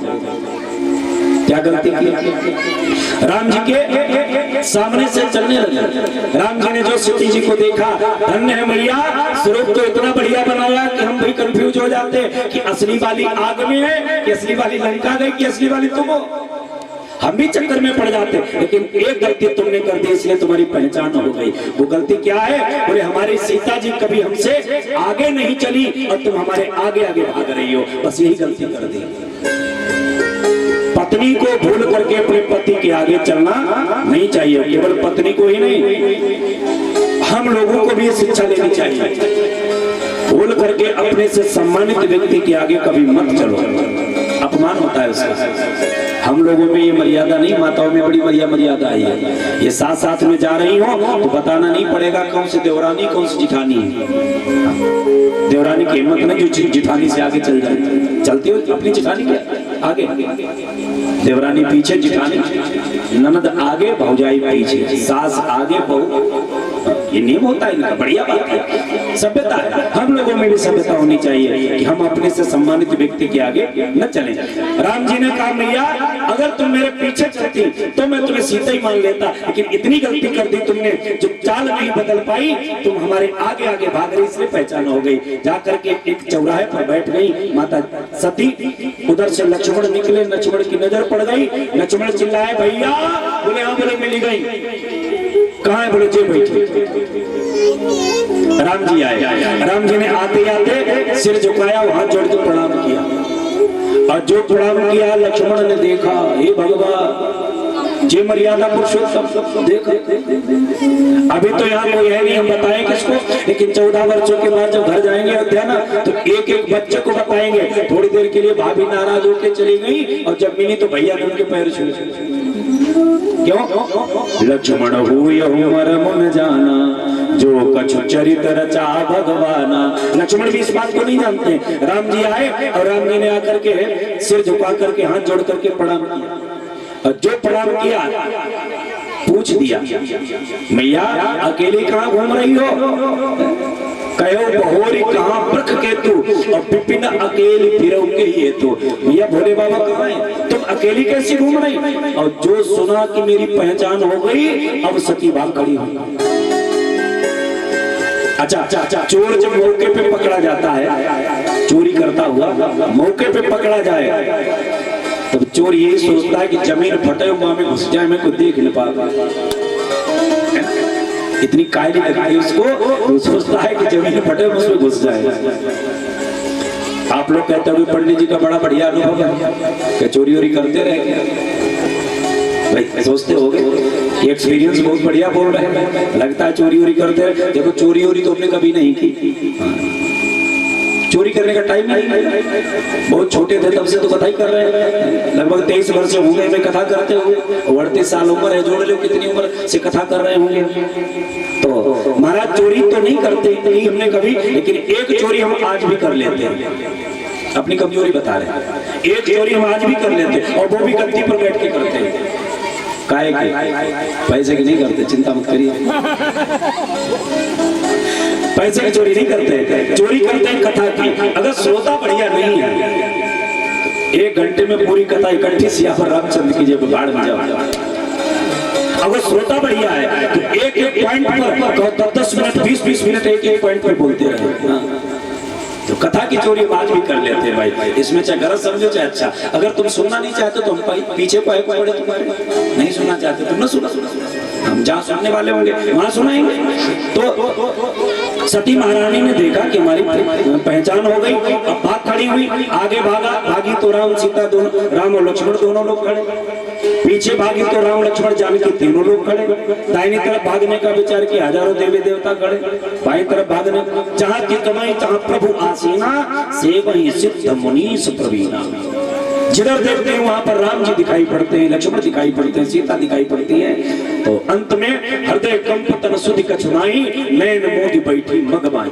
क्या गलती की? राम जी के सामने से चलने लगे। राम जी ने जो सती जी को देखा, धन्य है मैया, स्वरूप तो इतना बढ़िया बनाया कि हम भी कंफ्यूज हो जाते कि असली वाली आग में है कि असली वाली लंका गई कि असली वाली तुम हो, हम भी चक्कर में पड़ जाते। लेकिन एक गलती तुमने कर दी, इसलिए तुम्हारी पहचान हो गई। वो गलती क्या है? बोले हमारी सीता जी कभी हमसे आगे नहीं चली और तुम हमारे आगे आगे भाग रही हो, बस यही गलती कर दी। पत्नी को भूल करके अपने पति के आगे चलना नहीं चाहिए। केवल पत्नी को ही नहीं, हम लोगों को भी ये शिक्षा लेनी चाहिए। भूल करके अपने से सम्मानित व्यक्ति के आगे कभी मत चलो, अपमान होता है उसका। हम लोगों में ये मर्यादा नहीं, माताओं में बड़ी मर्यादा आई है। ये साथ साथ में जा रही हो तो बताना नहीं पड़ेगा कौन सी देवरानी कौन सी जिठानी है। देवरानी की हिम्मत नहीं जो जिठानी से आगे चल जाए। चलती हो अपनी जिठानी के आगे, देवरानी पीछे, जिठानी ननद आगे, भौजाई पीछे, सास आगे, बहू, ये नियम होता है इनका। बढ़िया बात है, सभ्यता है। हम लोगों में भी सभ्यता होनी चाहिए कि हम अपने से सम्मानित व्यक्ति के आगे न चलें। राम जी ने कहा मैया, अगर तुम मेरे पीछे चलती तो मैं तुम्हें सीता ही मान लेता, लेकिन इतनी गलती कर दी तुमने, जो चाल नहीं बदल पाई, तुम हमारे आगे आगे भाग रही, इसलिए पहचान हो गई। जाकर के एक चौराहे पर बैठ गई माता सती। उधर से लक्ष्मण निकले, लक्ष्मण की नजर पड़ गई। लक्ष्मण चिल्लाए भैया, बोले हाँ, बोले मिली गई, कहाँ है? बोले जे बैठे। राम जी आए। राम जी ने आते आते सिर झुकाया, हाथ जोड़ के प्रणाम किया, और जो प्रणाम किया लक्ष्मण ने देखा, हे भगवान, जे मर्यादा पुरुषोत्तम देखा। अभी तो यहाँ कोई है नहीं, हम बताएं किसको, लेकिन 14 वर्षों के बाद जब घर जाएंगे अयोध्या ना, तो एक एक बच्चे को बताएंगे। थोड़ी देर के लिए भाभी नाराज होकर चली गई, और जब मिली तो भैया ने उनके पैर छुए। क्यों? लक्ष्मण हुए उमर मुन जाना, जो कछु चरित रचा भगवाना। लक्ष्मण भी इस बात को नहीं जानते। राम जी आए और राम जी ने आकर के सिर झुका करके हाथ जोड़ करके प्रणाम किया, और जो प्रणाम किया पूछ दिया, मैया अकेली कहाँ घूम रही हो? कहो बहोरी कहाँ वृक्ष के तू, और विपिन अकेली फिरऊ के ही तू। भैया भोले बाबा कहाँ है? तुम अकेली कैसी घूम रही? और जो सुना कि मेरी पहचान हो गई, अब सती भाग खड़ी हुई। अच्छा, चोर जब मौके पे पकड़ा जाता है, चोरी करता हुआ मौके पे पकड़ा जाए, तब चोर यही सोचता है कि जमीन फटे हुआ में घुस जाए, मैं को देख न पाऊंगा। इतनी कायली लगती है उसको, वो सोचता है कि जमीन फटे उसमें घुस जाए। आप लोग कहते हो पंडित जी का बड़ा बढ़िया अनुभव है, क्या चोरी वोरी करते रहे? भाई सोचते हो गए, एक्सपीरियंस बहुत बढ़िया बोल रहे हैं, लगता है चोरी वोरी करते रहे। देखो चोरी वोरी तो हमने कभी नहीं की, चोरी करने का टाइम नहीं। बहुत छोटे थे तब से तो कथा ही कर रहे हैं, लगभग 23 वर्ष होंगे में कथा करते हुए, 38 साल उम्र है, जोड़ लो कितनी उम्र से कथा कर रहे होंगे। तो महाराज चोरी तो नहीं करते नहीं हमने कभी, लेकिन एक चोरी हम आज भी कर लेते हैं, अपनी कमजोरी बता रहे हैं। एक चोरी हम आज भी कर लेते हैं, और वो भी गद्दी पर बैठ के करते हैं। काहे के? पैसे की नहीं करते, चिंता मत करिए। पैसे की चोरी नहीं करते, चोरी करते हैं कथा की। अगर श्रोता बढ़िया नहीं है, 1 घंटे में पूरी कथा इकट्ठी सिया पर रामचंद्र की जब बाढ़ में जाओ। अगर श्रोता बढ़िया है तो एक पॉइंट पर 10 मिनट 20 मिनट एक पॉइंट पर बोलते रहे। तो कथा की चोरी बात भी कर लेते हैं भाई, इसमें चाहे गलत समझो चाहे अच्छा। अगर तुम सुनना नहीं चाहते तो हम पीछे पड़े तुम्हारे, नहीं सुनना चाहते तुम ना सुना, हम जहाँ सुनने वाले होंगे वहां सुनाएंगे। तो सती महारानी ने देखा कि हमारी पहचान हो गई, अब बात खड़ी हुई, आगे भागी तो राम सीता दोनों, राम और लक्ष्मण दोनों लोग खड़े, पीछे भागी तो राम लक्ष्मण जानकी तीनों लोग खड़े, दाहिनी तरफ भागने का विचार किया, हजारों देवी देवता खड़े, बाईं तरफ भागने, जहाँ की कमाई तहाँ प्रभु आसीना, से वही सिद्ध मुनीस प्रवीणा। जिधर देखते हैं वहां पर राम जी दिखाई पड़ते हैं, लक्ष्मण दिखाई पड़ते हैं, सीता दिखाई पड़ती है। तो अंत में हृदय कंप तन सुधि कछुनाई, नैन मोदी बैठी मगमाई,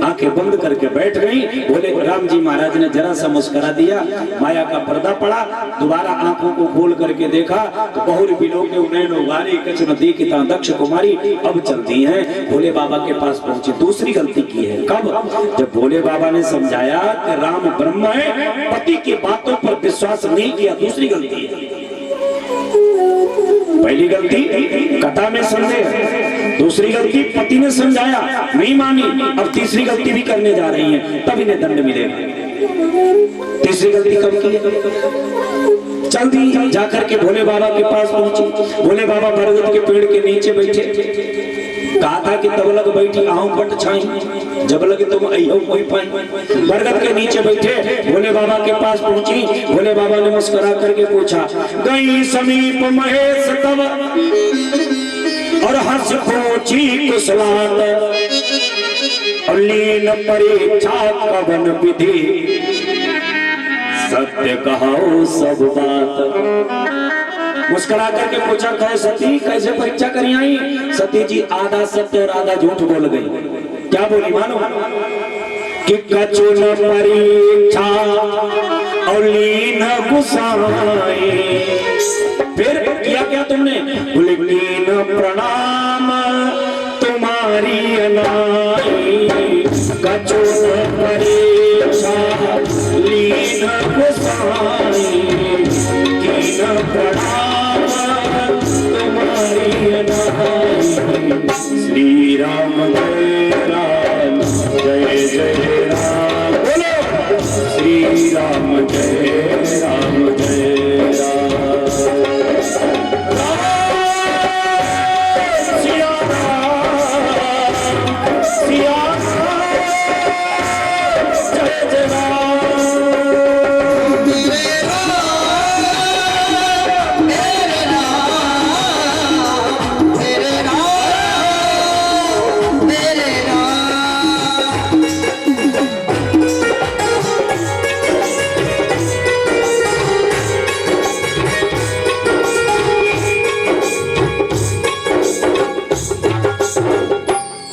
आंखें बंद करके बैठ गई। बोले राम जी महाराज ने जरा सा मुस्कुरा दिया, माया का पर्दा पड़ा, दोबारा आंखों को खोल करके देखा तो बहुर बिलो के नैन उगारी, कछुन दीखिता दक्ष कुमारी, अब चलती है। भोले बाबा के पास पहुंचे, दूसरी गलती की है। कब? जब भोले बाबा ने समझाया कि राम ब्रह्म है, पति की बातों पर विश्वास नहीं किया, दूसरी गलती है। पहली गलती कथा में संदेह, दूसरी गलती पति ने समझाया नहीं मानी, अब तीसरी गलती भी करने जा रही हैं, तब इन्हें दंड मिलेगा। तीसरी गलती कब की? जल्दी जाकर के भोले बाबा के पास पहुंची। भोले बाबा बरगद के पेड़ के नीचे बैठे, कहा था कि तब लग बैठी आहू बट छाई, जब लगे तुम अयो कोई पाई। बरगद के नीचे बैठे, भोले बाबा के पास पहुंची। भोले बाबा ने मुस्कुरा करके पूछा, गई समीप महेश तब और हंस पहुंची कुशलात, और लीन परीक्षा कवन विधि, सत्य कहो सब बात। मुस्कुरा करके पूछा, कहे सती कैसे परीक्षा करी आई? सती जी आधा सत्य और आधा झूठ बोल गई। क्या बोली मानो? कि कछुन परीक्षा और लीन गुसाई। फिर किया क्या तुमने? बोले लीन प्रणाम तुम्हारी अनाई, कछुन परीक्षा लीन गुसाई, कीन प्रणाम तुम्हारी अनाई। श्री राम जय राम, जय जय राम, बोलो श्री राम जय राम, जय राम, सिया राम, सिया राम, जय जय राम।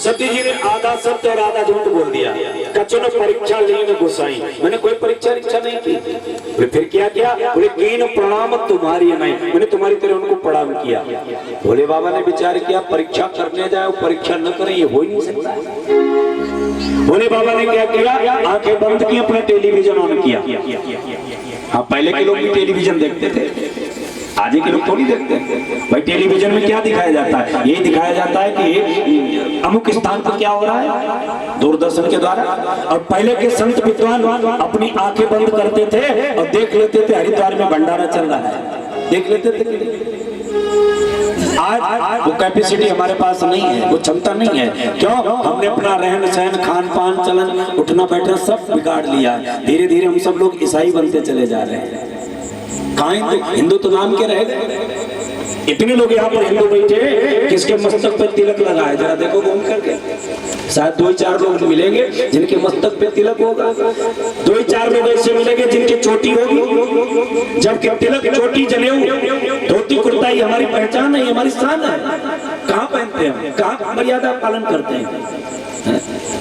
सती जी ने आधा सत्य और आधा झूठ बोल दिया। कछुन परीक्षा लीन गुसाई, मैंने कोई परीक्षा नहीं की। फिर क्या किया? बोले कीन प्रणाम तुम्हारी नहीं, मैंने तुम्हारी तरह उनको प्रणाम किया। भोले बाबा ने विचार किया, परीक्षा करने जाए परीक्षा न करें, ये हो ही नहीं सकता। भोले बाबा ने क्या किया? आंखें बंद की, अपना टेलीविजन ऑन किया। हाँ, पहले के लोग भी टेलीविजन देखते थे, आज के लोग थोड़ी देखते हैं। भाई टेलीविजन में क्या दिखाया जाता है? यही दिखाया जाता है कि अमुक स्थान पर क्या हो रहा है, दूरदर्शन के द्वारा। और पहले के संत विद्वान अपनी आंखें बंद करते थे और देख लेते थे हरिद्वार में भंडारा चल रहा है, देख लेते थे। आज वो कैपेसिटी हमारे पास नहीं है, वो क्षमता नहीं है। क्यों? हमने अपना रहन सहन, खान पान, चलन, उठना बैठना सब बिगाड़ लिया। धीरे धीरे हम सब लोग ईसाई बनते चले जा रहे हैं। हिंदू तो नाम के रह गए। इतने लोग यहाँ पर हिंदू बैठे, किसके मस्तक पे तिलक लगा है? जरा देखो घूम करके, शायद 2-4 लोग मिलेंगे जिनके मस्तक पे तिलक होगा। 2-4 लोग ऐसे मिलेंगे जिनकी चोटी होगी। जबकि तिलक चोटी जनेऊ धोती कुर्ता ही हमारी पहचान है, हमारी शान है। कहाँ पहनते हैं हम? कहाँ मर्यादा पालन करते हैं?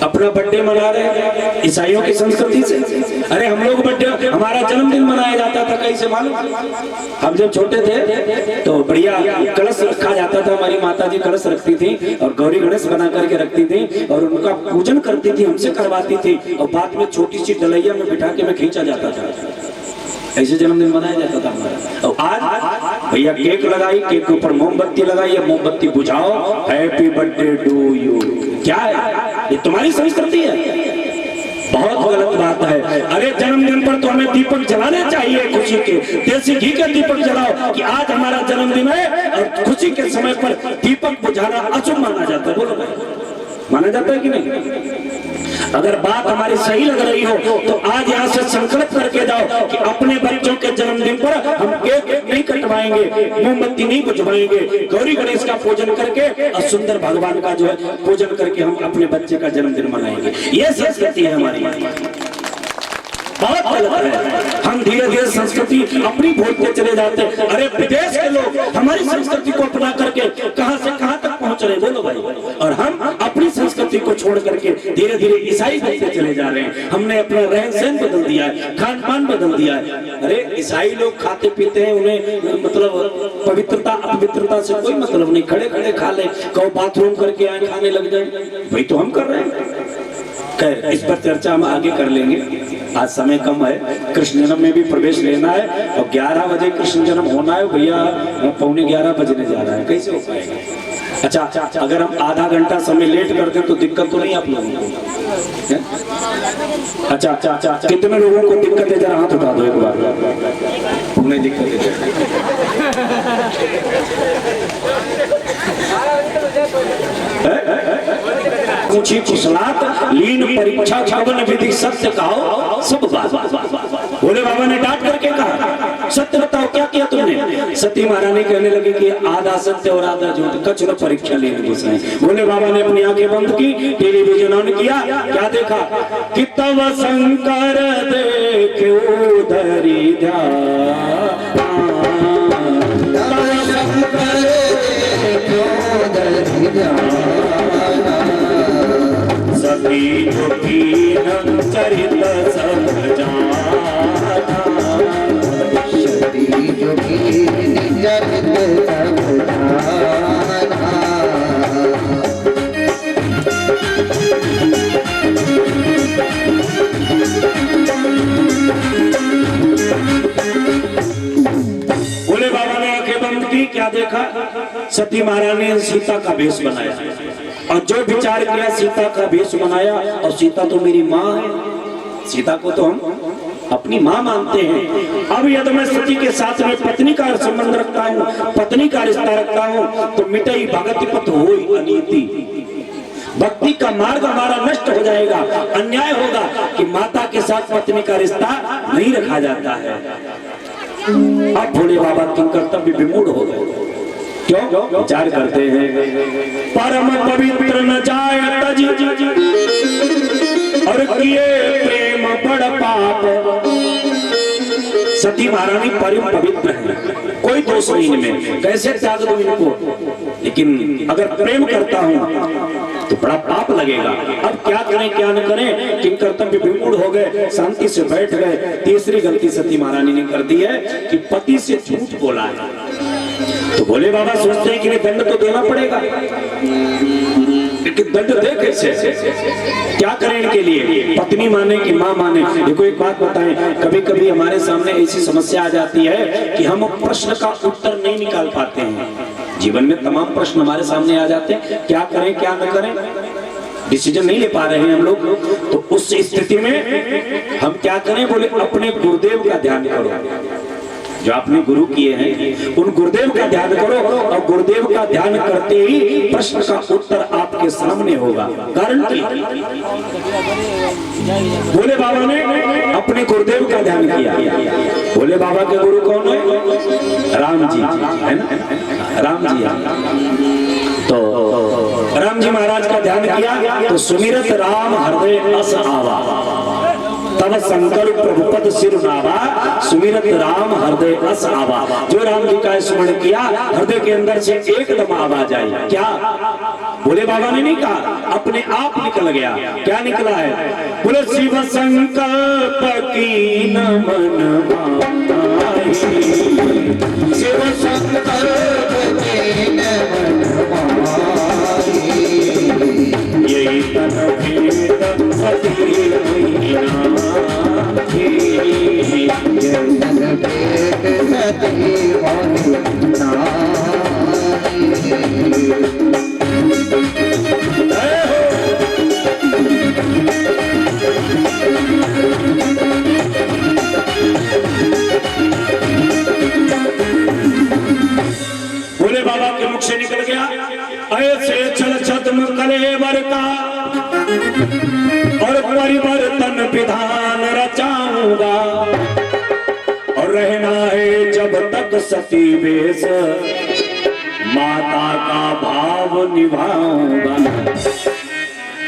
अपना बर्थडे मना रहे हैं ईसाइयों की संस्कृति से। अरे हम लोग बर्थडे, हमारा जन्मदिन मनाया जाता था कैसे मालूम? हम जब छोटे थे तो बढ़िया कलश रखा जाता था, हमारी माता जी कलश रखती थी और गौरी गणेश बना करके रखती थी और उनका पूजन करती थी, हमसे करवाती थी और बाद में छोटी सी डलैया में बिठा के मैं खींचा जाता था। ऐसे जन्मदिन मनाया जाता था हमारा। और आज भैया केक लगाई, केक के ऊपर मोमबत्ती लगाई, मोमबत्ती बुझाओ, हैप्पी बर्थडे टू यू। क्या है ये? तुम्हारी संस्कृति है, बहुत गलत बात है। अरे जन्मदिन पर तो हमें दीपक जलाने चाहिए खुशी के, देसी घी के दीपक जलाओ कि आज हमारा जन्मदिन है और खुशी के समय पर दीपक बुझाना अशुभ माना जाता है। बोलो भाई, माना जाता है कि नहीं? अगर बात हमारी सही लग रही हो तो आज यहाँ से संकल्प करके जाओ कि अपने बच्चों के जन्मदिन पर हम केक नहीं कटवाएंगे, मोमबत्ती नहीं बुझवाएंगे, गौरी गणेश का पूजन करके और सुंदर भगवान का जो है पूजन करके हम अपने बच्चे का जन्मदिन मनाएंगे। ये संस्कृति है हमारी, बहुत गलत है। हम धीरे धीरे संस्कृति अपनी भूलते चले जाते हैं। अरे विदेश के लोग हमारी संस्कृति को अपना करके कहां से कहां तक पहुंच रहे, बोलो भाई, और हम अपनी संस्कृति को छोड़ करके धीरे धीरे ईसाई बनते चले जा रहे हैं। हमने अपना रहन सहन बदल दिया है, खान पान बदल दिया है। अरे ईसाई लोग खाते पीते हैं, उन्हें मतलब पवित्रता अपवित्रता से कोई मतलब नहीं, खड़े खड़े खा ले, कहो बाथरूम करके आए खाने लग जाए, वही तो हम कर रहे हैं। इस पर चर्चा हम आगे कर लेंगे, आज समय कम है। कृष्ण जन्म में भी प्रवेश लेना है और 11 बजे कृष्ण जन्म होना है भैया, 11:15 बजने जा रहा है, कैसे हो पाएगा? अच्छा, अगर हम आधा घंटा समय लेट कर दें तो दिक्कत तो नहीं आप लोगों को? अच्छा, कितने लोगों को दिक्कत है? जरा हाथ उठा दो एक बार। नहीं दिक्कत है? पूछी कुशलात लीन परीक्षा छवन विधि सत्य कहो सब बात। भोले बाबा ने डांट करके कहा सत्य बताओ क्या किया तुमने? सती महारानी कहने लगी कि आधा सत्य और आधा झूठ, कचरा परीक्षा लेने घुसे। भोले बाबा ने अपनी आंखें बंद की, टेलीविजन ऑन किया, क्या देखा कि तब शंकर देखे उधरी सती जो कीन चरित सब जाना, सती जो कीन चरित सब जाना। भोले बाबा ने आंखें बंद की, क्या देखा? सती महारानी ने सीता का भेष बनाया और जो विचार किया सीता का भेष बनाया, और सीता तो मेरी माँ है, सीता को तो हम अपनी माँ मानते हैं। अब यदि मैं सती के साथ में पत्नी का संबंध रखता हूँ, पत्नी का रिश्ता रखता हूँ, तो मिटई भगति पथ होई अनीति, भक्ति का मार्ग हमारा नष्ट हो जाएगा। अन्याय होगा कि माता के साथ पत्नी का रिश्ता नहीं रखा जाता है। अब भोले बाबा की कर्तव्य विमूढ़ हो गए। क्यों? विचार करते हैं परम पवित्र न जाय तज और किए प्रेम बड़ पाप। सती महारानी परम पवित्र है, कोई दोष नहीं इनमें, कैसे त्याग दो इनको? लेकिन अगर प्रेम करता हूं तो बड़ा पाप लगेगा। अब क्या करें क्या न करें, किन कर्तव्य विमूढ़ हो गए, शांति से बैठ गए। तीसरी गलती सती महारानी ने कर दी है कि पति से झूठ बोला है। तो भोले बाबा सोचते हैं कि दंड तो देना पड़ेगा, लेकिन दंड दे कैसे? क्या करें इनके लिए? पत्नी माने कि माँ माने? देखो एक बात बताएं, कभी कभी हमारे सामने ऐसी समस्या आ जाती है कि हम प्रश्न का उत्तर नहीं निकाल पाते हैं। जीवन में तमाम प्रश्न हमारे सामने आ जाते हैं, क्या करें क्या न करें, डिसीजन नहीं ले पा रहे हैं हम लोग। तो उस स्थिति में हम क्या करें? बोले अपने गुरुदेव का ध्यान करो, जो आपने गुरु किए हैं उन गुरुदेव का ध्यान करो, और गुरुदेव का ध्यान करते ही प्रश्न का उत्तर आपके सामने होगा। गारंटी। भोले बाबा ने अपने गुरुदेव का ध्यान किया। भोले बाबा के गुरु कौन है? राम जी है ना, राम जी। तो राम जी महाराज का ध्यान किया तो सुमिरत राम हृदय अस आवा, तब शंकर प्रभुपद सिर नावा, सुमिरत राम हृदय अस आवा। जो राम जी का स्मरण किया, हृदय के अंदर से एकदम आवाज आई, क्या? भोले बाबा ने नहीं कहा, अपने आप निकल गया। क्या निकला है? बोले शिव संकल्प की न मन माई, शिव संकल्प की न मन माई, यही तन भेद सती मीनाक्षी, तन भेद सती भोले बाबा के मुख से निकल गया, ऐसे चल छद्म कलेवर का और परिवर्तन विधान रचाऊंगा, और रहना है जब तक सती वेश माता का भाव निभाऊंगा।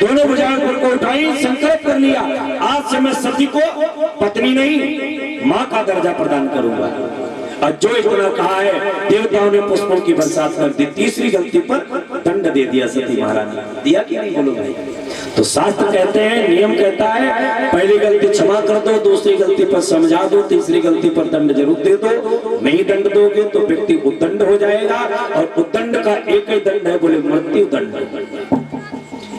दोनों भुजाएं को उठाई, संकल्प कर लिया, आज से मैं सती को पत्नी नहीं मां का दर्जा प्रदान करूंगा। और जो इतना कहा है, देवताओं ने पुष्पों की बरसात कर दी। तीसरी गलती पर दंड दे दिया सती महारानी। दिया कि नहीं बोलो भाई? तो शास्त्र कहते हैं, नियम कहता है, पहली गलती क्षमा कर दो, दूसरी गलती पर समझा दो, तीसरी गलती पर दंड जरूर दे दो। नहीं दंड दोगे तो व्यक्ति उद्दंड हो जाएगा, और उद्दंड का एक ही दंड है, बोले मृत्यु दंड।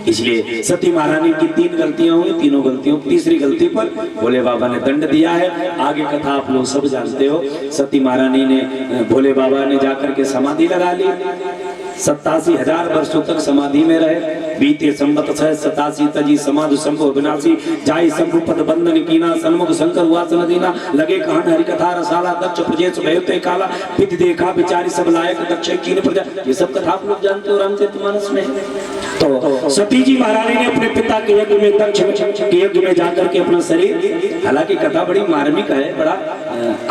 इसलिए सती महारानी की 3 गलतियां हुई, तीनों गलतियों, तीसरी गलती पर भोले बाबा ने दंड दिया है। आगे कथा आप लोग सब जानते हो। सती महारानी ने, भोले बाबा ने जाकर के समाधि लगा ली, 87,000 वर्षों तक समाधि में रहे। बीते संवत 87 तजी समाधि शंभु अविनाशी, जाय शंभु पद बंधन कीना, सन्मुख शंकर हुआ सनदीना, लगे कहान हरि कथा रसाला, दक्ष प्रजेश भयते काला, विधि देखा विचारी सब लायक, दक्ष कीन प्रजा। ये सब कथा आप लोग जानते हो रामचरितमानस में। तो सती जी महारानी ने अपने पिता के यज्ञ में, दक्ष के यज्ञ में जाकर के अपना शरीर, हालांकि कथा बड़ी मार्मिक है, बड़ा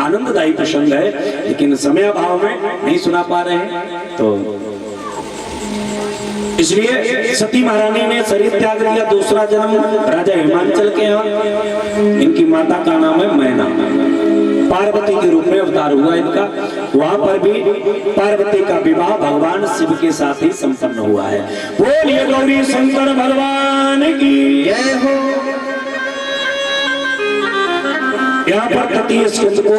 आनंददायी प्रसंग है, लेकिन समय अभाव में नहीं सुना पा रहे हैं। तो इसलिए सती महारानी ने शरीर त्याग दिया। दूसरा जन्म राजा हिमांचल के यहाँ, इनकी माता का नाम है मैना, पार्वती के रूप में अवतार हुआ इनका। वहां पर भी पार्वती का विवाह भगवान शिव के साथ ही संपन्न हुआ है। बोलिए गौरी शंकर भगवान की जय हो। यहाँ पर तृतीय स्कंद को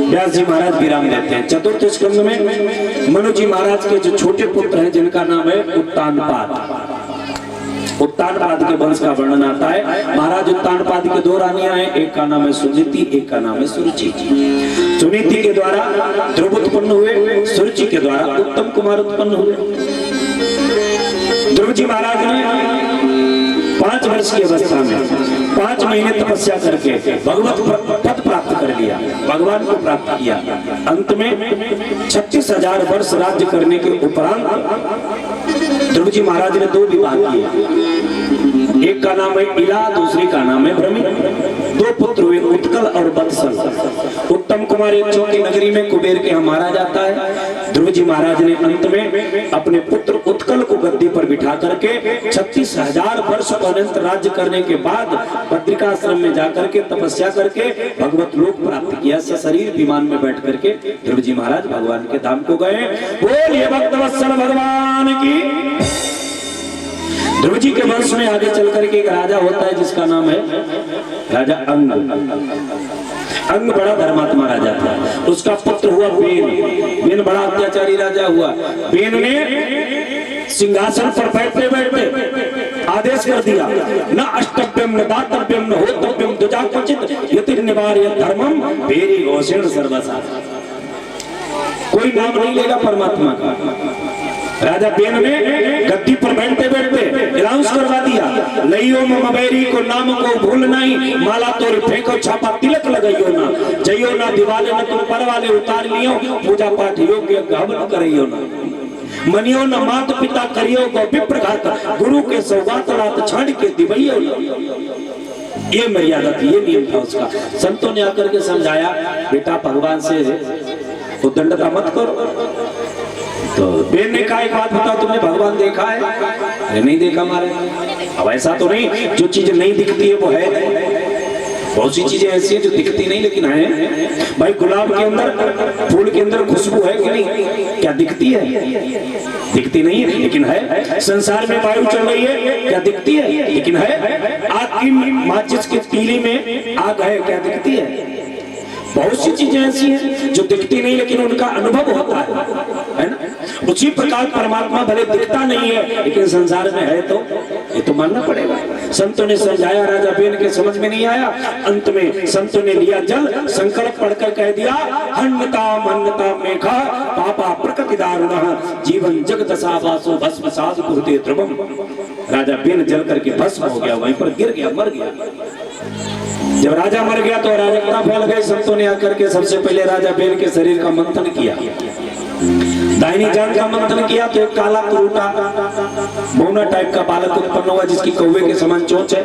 व्यास जी महाराज विराम देते हैं। चतुर्थ स्कंद में मनु जी महाराज के जो छोटे पुत्र हैं, जिनका नाम है उत्तानपाद, उत्तानपाद के वंश का वर्णन आता है। महाराज उत्तानपाद के 2 रानियां हैं, एक का नाम है सुनीति, एक का नाम है सुरुचि। सुनीति के द्वारा ध्रुव उत्पन्न हुए, सुरुचि के द्वारा उत्तम कुमार उत्पन्न हुए। ध्रुव जी महाराज ने 5 वर्ष की अवस्था में 5 महीने तपस्या करके भगवत पद प्राप्त कर लिया, भगवान को प्राप्त किया। अंत में 36,000 वर्ष राज्य करने के उपरांत ध्रुव जी महाराज ने 2 विवाह किए। एक का नाम है इला, दूसरी का नाम है भ्रमि। 2 पुत्र हुए, उत्कल और वत्सल। उत्तम कुमार एक छोटी नगरी में कुबेर के यहाँ मारा जाता है। ध्रुव जी महाराज ने अंत में अपने पुत्र उत्कल को गद्दी पर बिठा करके 36,000 वर्ष पर्यंत राज्य करने के बाद बद्रिकाश्रम में जाकर के तपस्या करके भगवत लोक प्राप्त किया। सशरीर विमान में बैठ करके ध्रुव जी महाराज भगवान के धाम को गए। बोलिए भक्तवत्सल भगवान की। ध्रुव जी के वंश में आगे चल करके एक राजा होता है, जिसका नाम है राजा अंग। अंग बड़ा धर्मात्मा राजा था। उसका पुत्र हुआ बेन। बेन बड़ा अत्याचारी राजा हुआ। बेन ने सिंहासन पर बैठते बैठते आदेश कर दिया, न अष्टभ्यम न दातव्यम न होतव्यम दुजा क्वचित यति निवार्य धर्मम भेरी घोषण सर्वसा। कोई नाम नहीं लेगा परमात्मा का। राजा बेन ने गद्दी पर बैठते बैठते अनाउंस करवा दिया, लइयो मबेरी को नाम को भूल नहीं, माला तोड़ फेंको छापा तिलक लगाइयो ना, जइयो ना दिवाले न तुम पर वाले उतार लियो, पूजा पाठ योग्य हवन करियो ना, मनियो न मात पिता करियो गो विप्रघात, गुरु के सौगात रात छाड़ के दिवइयो ना। ये मर्यादा थी, ये नियम था उसका। संतों ने आकर के समझाया, बेटा भगवान से उद्दंडता मत करो। तो बेन ने कहा, एक बात बताओ, तुमने भगवान देखा है? अरे नहीं देखा मारे। अब ऐसा तो नहीं, जो चीज नहीं दिखती है वो है। बहुत सी चीजें ऐसी हैं जो दिखती नहीं लेकिन है। भाई गुलाब के अंदर, फूल के अंदर खुशबू है कि नहीं? क्या दिखती है? दिखती नहीं है लेकिन है। संसार में वायु चल रही है, क्या दिखती है? लेकिन है। आग की माचिस की तीली में आग है, क्या दिखती है? बहुत सी चीजें ऐसी हैं जो दिखती नहीं लेकिन उनका अनुभव होता है ना? उसी प्रकार परमात्मा भले दिखता नहीं है लेकिन संसार में है, तो ये तो मानना पड़ेगा। संतों ने समझाया, राजा बेन के समझ में नहीं आया। अंत में संतों ने लिया जल, संकल्प पढ़कर कह दिया, हन्नता मन्नता मेघा पापा प्रकृति दारुणः जीवन जगत सावासो भस्म साधु कुरुते ध्रुवम। राजा बेन जल करके भस्म हो गया, वहीं पर गिर गया, मर गया। जब राजा मर गया तो अराजकता फैल गई। संतों ने आकर के सबसे पहले राजा बेन के शरीर का मंथन किया, दाहिनी जांघ का मंथन किया तो एक काला कुरूटा बौना टाइप का बालक उत्पन्न हुआ जिसकी कौवे के समान चोंच है।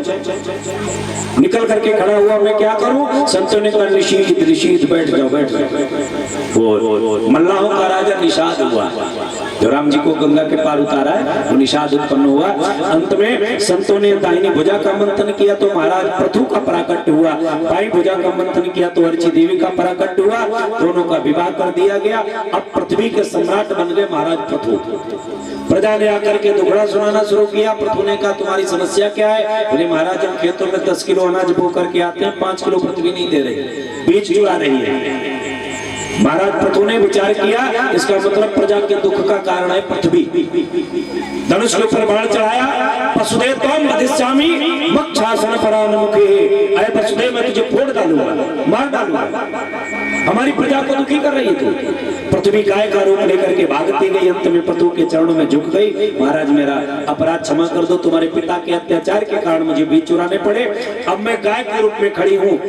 निकल करके खड़ा हुआ, मैं क्या करूं? संतों ने कहा निषीद निषीद, बैठ जाओ बैठ जाओ। वो मल्लाहों का राजा निषाद हुआ, जो राम जी को गंगा के पार उतारा है, वो निषाद उत्पन्न हुआ। अंत में संतों ने दाहिनी भुजा का मंथन किया तो महाराज पृथु का प्राकट्य हुआ, बाई भुजा का मंथन किया तो अर्ची देवी का प्राकट्य हुआ। दोनों का विवाह कर दिया गया। अब पृथ्वी के सम्राट बन गए महाराज पृथु। प्रजा ने आकर के दुखड़ा सुनाना शुरू किया। पृथु ने कहा तुम्हारी समस्या क्या है? बोले महाराज हम खेतों में 10 किलो अनाज बो करके आते हैं, 5 किलो पृथ्वी नहीं दे रही, बीज चुरा रही है। महाराज पृथु ने विचार किया, इसका मतलब प्रजा के दुख का कारण है पृथ्वी। धनुष के ऊपर बाण चढ़ाया, वसुदेव त्वं वधिष्यामि मक्षासन परान्मुखे, अय वसुदेव मैं तुझे फोड़ डालूंगा, मार डालूंगा। हमारी प्रजा को दुखी कर रही है तू। पृथ्वी गाय का रूप लेकर के भागती गई, अंत में पृथु के चरणों में झुक गई। महाराज मेरा अपराध क्षमा कर दो, तुम्हारे पिता के अत्याचार के कारण मुझे बीज चुराने पड़े। अब मैं गाय के रूप में खड़ी हूँ,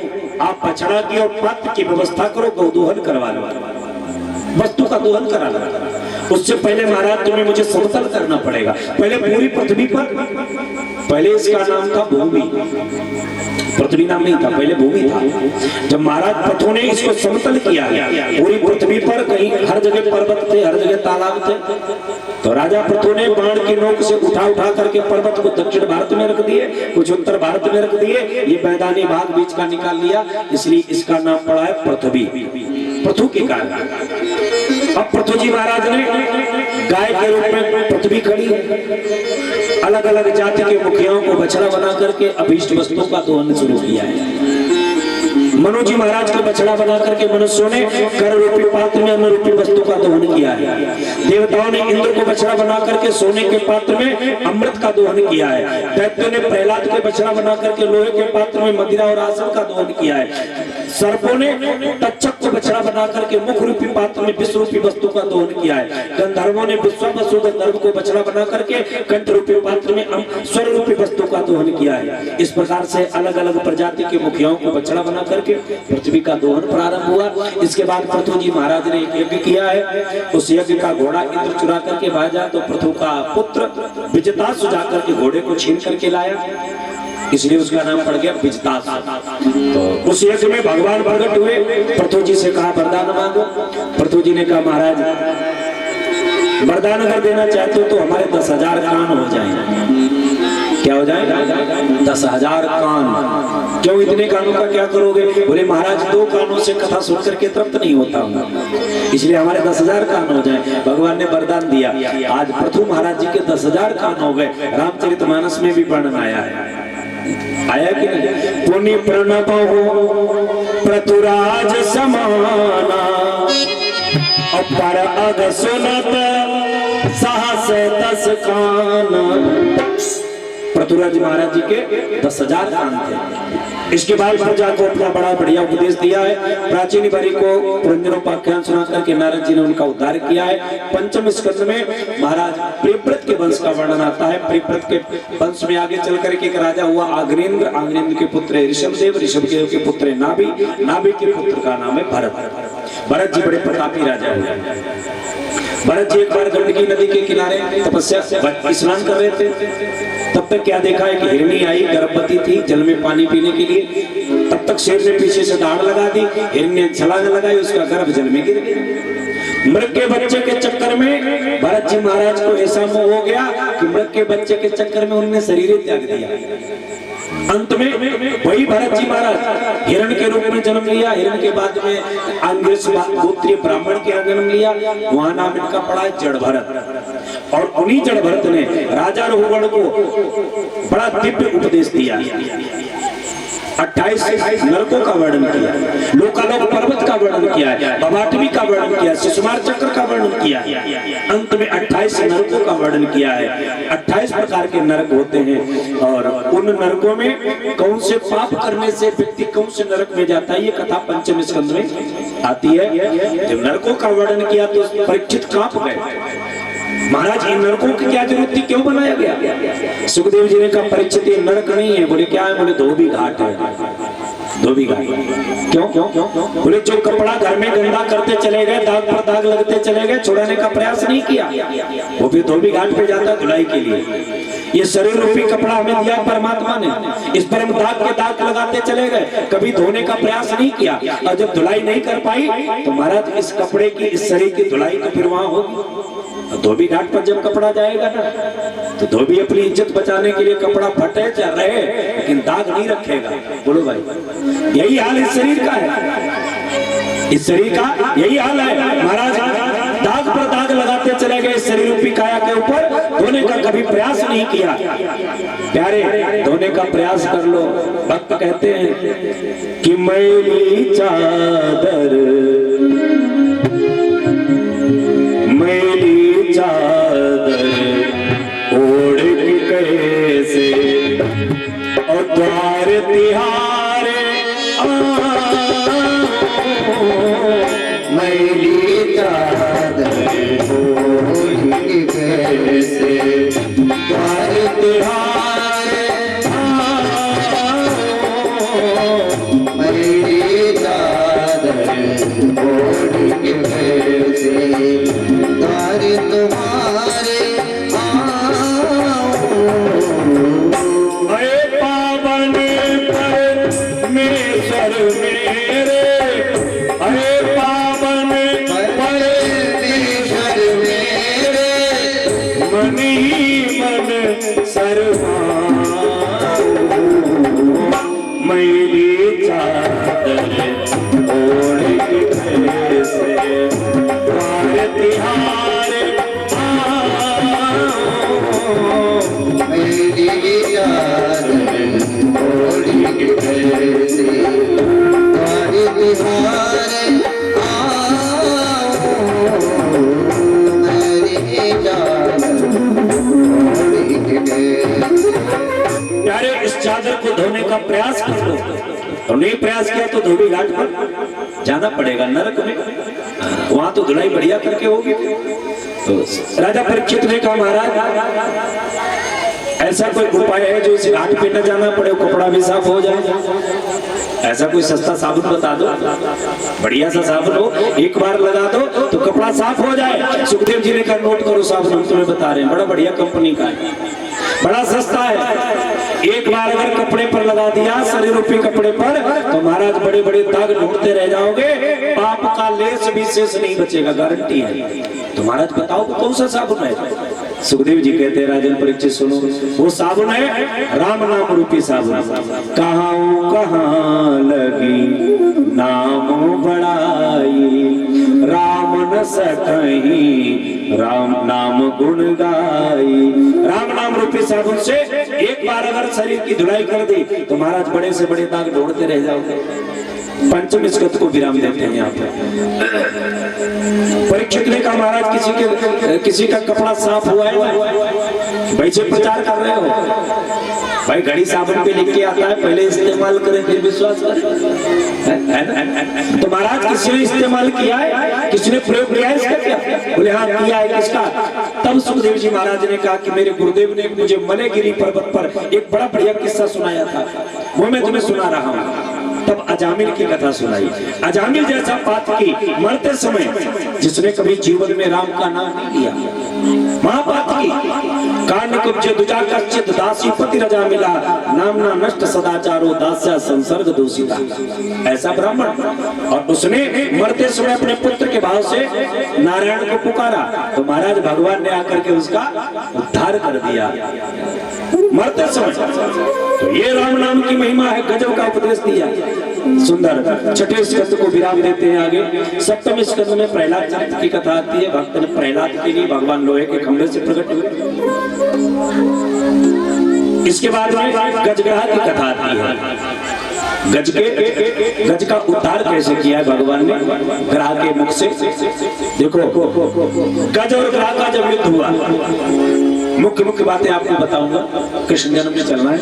आप बछड़ा की और पात्र की व्यवस्था करो, गौदोहन करवा लो, वस्तु का दोहन करा लो। उससे पहले महाराज तुम्हें मुझे समतल करना पड़ेगा। पहले पूरी पृथ्वी पर, पहले इसका नाम था भूमि, पृथ्वी नाम नहीं था, पहले भूमि था। जब महाराज पृथु ने इसको समतल किया पूरी पृथ्वी पर, कहीं हर जगह पर्वत थे, हर जगह तालाब थे, तो राजा पृथु ने बाण की नोक से उठा उठा करके पर्वत को दक्षिण भारत में रख दिए, कुछ उत्तर भारत में रख दिए, ये मैदानी भाग बीच का निकाल लिया, इसलिए इसका नाम पड़ा है पृथ्वी, पृथु के कारण। अब पृथु जी महाराज ने गाय के रूप में पृथ्वी खड़ी है, अलग अलग जाति के मुखियाओं को बछड़ा बना करके अभीष्ट वस्तुओं का दोहन शुरू किया है। मनु जी महाराज को बछड़ा बना करके मनुष्यों ने कर रूपी पात्र में अन्न रूपी वस्तु का दोहन किया है। देवताओं ने इंद्र को बछड़ा बना करके सोने के पात्र में अमृत का दोहन किया है। दैत्यों ने प्रहलाद के बछड़ा बना करके लोहे के पात्र में मदिरा और आसन का दोहन किया है। सर्पों ने तक्षक को बछड़ा बना करके मुख रूपी पात्र में विश्व रूपी वस्तु का दोहन किया है। गंधर्वों ने विश्वावसु गंधर्व को बछड़ा बना करके कंठ रूपी पात्र में स्वर रूपी वस्तु का दोहन किया है। इस प्रकार से अलग अलग प्रजाति के मुखियाओं को बछड़ा बना करके पृथ्वी का दोहन प्रारंभ हुआ। इसके बाद पृथु जी महाराज ने एक यज्ञ किया है। उस यज्ञ का घोड़ा इंद्र चुरा करके भाजा तो पृथु का पुत्र विजतास जाकर के घोड़े को छीन करके लाया, इसलिए उसका नाम पड़ गया विजतास। तो उस यज्ञ में भगवान प्रकट हुए, पृथु जी से कहा वरदान मांगो। पृथु जी ने कहा महाराज वरदान अगर देना चाहते हो तो हमारे 10,000 कान हो जाएंगे। क्या हो जाएगा? 10,000 कान। क्यों इतने कानों का क्या करोगे? बोले महाराज 2 कानों से कथा सुन करके तृप्त नहीं होता हूँ, इसलिए हमारे 10,000 कान हो जाए। भगवान ने वरदान दिया। आज पृथु महाराज जी के 10,000 कान हो गए। रामचरितमानस में भी वर्णन आया कि नहीं? पुनि प्रणव हो पृथुराज समाना, अपर अग सुनत सहस 10 कान। पृथुराज महाराज जी के 10,000 कान थे। इसके बाद प्रजा को अपना बड़ा बढ़िया उपदेश दिया है। प्राचीन बरी को पुरंजनोपाख्यान सुना करके नारद जी ने उनका उद्धार किया है। पंचम स्कंद में महाराज प्रियव्रत के वंश का वर्णन आता है। प्रियव्रत के वंश में आगे चल करके एक राजा हुआ आग्नेन्द्र, आग्नेन्द्र के पुत्र ऋषभदेव, ऋषभदेव के पुत्र नाभि, नाभि के पुत्र का नाम है भरत। भरत जी बड़े प्रतापी राजा हुए। भरत जी एक बार गंडकी नदी के किनारे तपस्या स्नान कर रहे थे। तब तक क्या देखा है कि हिरनी आई, गर्भवती थी, जल में पानी पीने के लिए। तब तक शेर ने पीछे से दाढ़ लगा दी, हिरनी ने छलांग लगाई, उसका गर्भ जल में गिर गया। मृग के बच्चे के चक्कर में भरत जी महाराज को ऐसा मोह हो गया कि मृग के बच्चे के चक्कर में उन्होंने शरीर त्याग दिया। अंत में वही भरत जी महाराज हिरण के रूप में जन्म लिया। हिरण के बाद में अंग्रेज गोत्रीय ब्राह्मण के यहाँ जन्म लिया। वहां नाम इनका पड़ा है जड़ भरत। और उन्हीं जड़ भरत ने राजा रघुगण को बड़ा दिव्य उपदेश दिया। 28 नरकों का वर्णन किया, लोकालोक पर्वत का वर्णन किया है, भवाटवी का वर्णन किया, शिशुमार चक्र का वर्णन किया है, अंत में 28 नरकों का वर्णन किया है। 28 प्रकार के नरक होते हैं और उन नरकों में कौन से पाप करने से व्यक्ति कौन से नरक में जाता है, ये कथा पंचम स्कंद में आती है। जब नरकों का वर्णन किया तो परीक्षित कांप गए, महाराज इन नरकों की क्या जरूरत थी, क्यों बनाया गया? सुखदेव जी ने कहा परीक्षित ये नरक नहीं है। बोले क्या है? बोले धोबी घाट है। धोबी घाट क्यों? बोले जो कपड़ा घर में गंदा करते चले गए, दाग पर दाग लगते चले गए, छुड़ाने का प्रयास नहीं किया, वो भी धोबी घाट पे जाता धुलाई के लिए। ये शरीर रूपी कपड़ा हमें दिया परमात्मा ने, इस पर हम दाग के दाग लगाते चले गए, कभी धोने का प्रयास नहीं किया। और जब धुलाई नहीं कर पाई तो महाराज इस कपड़े की, इस शरीर की धुलाई तो फिर वहां होगी। धोबी घाट पर जब कपड़ा जाएगा ना तो धोबी अपनी इज्जत बचाने के लिए कपड़ा फटे चाहे रहे लेकिन दाग नहीं रखेगा। बोलो भाई, यही हाल इस शरीर का है, इस शरीर का यही हाल है। महाराज दाग पर दाग लगाते चले गए इस शरीर रूपी काया के ऊपर, धोने का कभी प्रयास नहीं किया। प्यारे धोने का प्रयास कर लो। भक्त कहते हैं कि मैली चादर, मैली चादर ओढ़ के कैसे और द्वार तिहारे मैली चादर ओढ़ के कैसे द्वार तिहारे, मैली चादर ओढ़ के कैसे द्वार तुम्हारे अरे पावन परमेश्वर मेरे, अरे पावन परमेश्वर मेरे, मन ही मन सर्वांग मैली चादर ओढ़ के कैसे द्वार तिहारे मैली चादर ओढ़ के कैसे द्वार तिहारे मैली चादर ओढ़ के कैसे। प्यारे इस चादर को धोने का प्रयास कर लो, और नहीं प्रयास किया तो धोबी घाट पर जाना पड़ेगा नरक में, वहां तो धुलाई बढ़िया करके होगी। तो राजा परीक्षित ने कहा महाराज ऐसा कोई उपाय है जो इस घाट पे न जाना पड़े, कपड़ा भी साफ हो जाए, ऐसा कोई सस्ता साबुन बता दो, बढ़िया सा साबुन हो, एक बार लगा दो तो कपड़ा साफ हो जाए। सुखदेव जी ने कहा नोट करो साबुन हम तुम्हें बता रहे हैं, बड़ा बढ़िया कंपनी का है, बड़ा सस्ता है। एक बार अगर कपड़े पर लगा दिया, शरीर रूपी कपड़े पर, तो महाराज बड़े बड़े दाग ढूंढते रह जाओगे, पाप का लेस भी शेष नहीं बचेगा, गारंटी है। तो महाराज बताओ कौन सा साबुन है? सुखदेव जी कहते हैं राजन परीक्षित सुनो, वो साबुन है राम नाम रूपी साबुन। कहाँ लगी नाम बड़ाई, राम न सकहीं राम नाम गुण गाई। राम नाम रूपी साबुन से एक बार अगर शरीर की धुलाई कर दी तो महाराज बड़े से बड़े दाग ढूंढते रह जाओगे। पंचम स्कंद को विराम देते हैं यहाँ पे। परीक्षित ने कहा महाराज किसी का कपड़ा साफ हुआ है, वैसे प्रचार कर रहे हो भाई, घड़ी साबुन पे लिख के आता है पहले इस्तेमाल करें फिर विश्वास करें। तो महाराज किसी ने इस्तेमाल किया है, किसी ने प्रयोग किया है इसका क्या? बोले हाँ किया है। किसका? तब सुखदेव जी महाराज ने कहा कि मेरे गुरुदेव ने मुझे मलेगिरी पर्वत पर एक बड़ा बढ़िया किस्सा सुनाया था, वो मैं तुम्हें सुना रहा हूँ। तब अजामिल की कथा सुनाई। अजामिल जैसा पातकी मरते समय जिसने कभी जीवन में राम का नाम नहीं लिया, महापातकी कान कुब्जे दुजा कच्चित दासी पति रजा मिला, नामना नष्ट सदाचारो दास्या संसर्ग दूषिता। ऐसा ब्राह्मण, और उसने मरते समय अपने पुत्र के भाव से नारायण को पुकारा तो महाराज भगवान ने आकर के उसका उद्धार कर दिया। मरते समय। तो ये राम नाम की महिमा है, गजब का उपदेश दिया, सुंदर। छठे स्कंद को विराम देते हैं आगे। सप्तम स्कंद में प्रहलाद चरित्र की कथा आती है। भक्त ने प्रहलाद के लिए भगवान लोहे के खंभे से प्रकट हुए। इसके बाद में गजग्रह की कथा आती है। गज का उद्धार कैसे किया है भगवान ने ग्रह के मुख से। देखो, गज और ग्रह का जब युद्ध हुआ, मुख्य मुख्य बातें आपको बताऊंगा, कृष्ण जन्म में चलना है।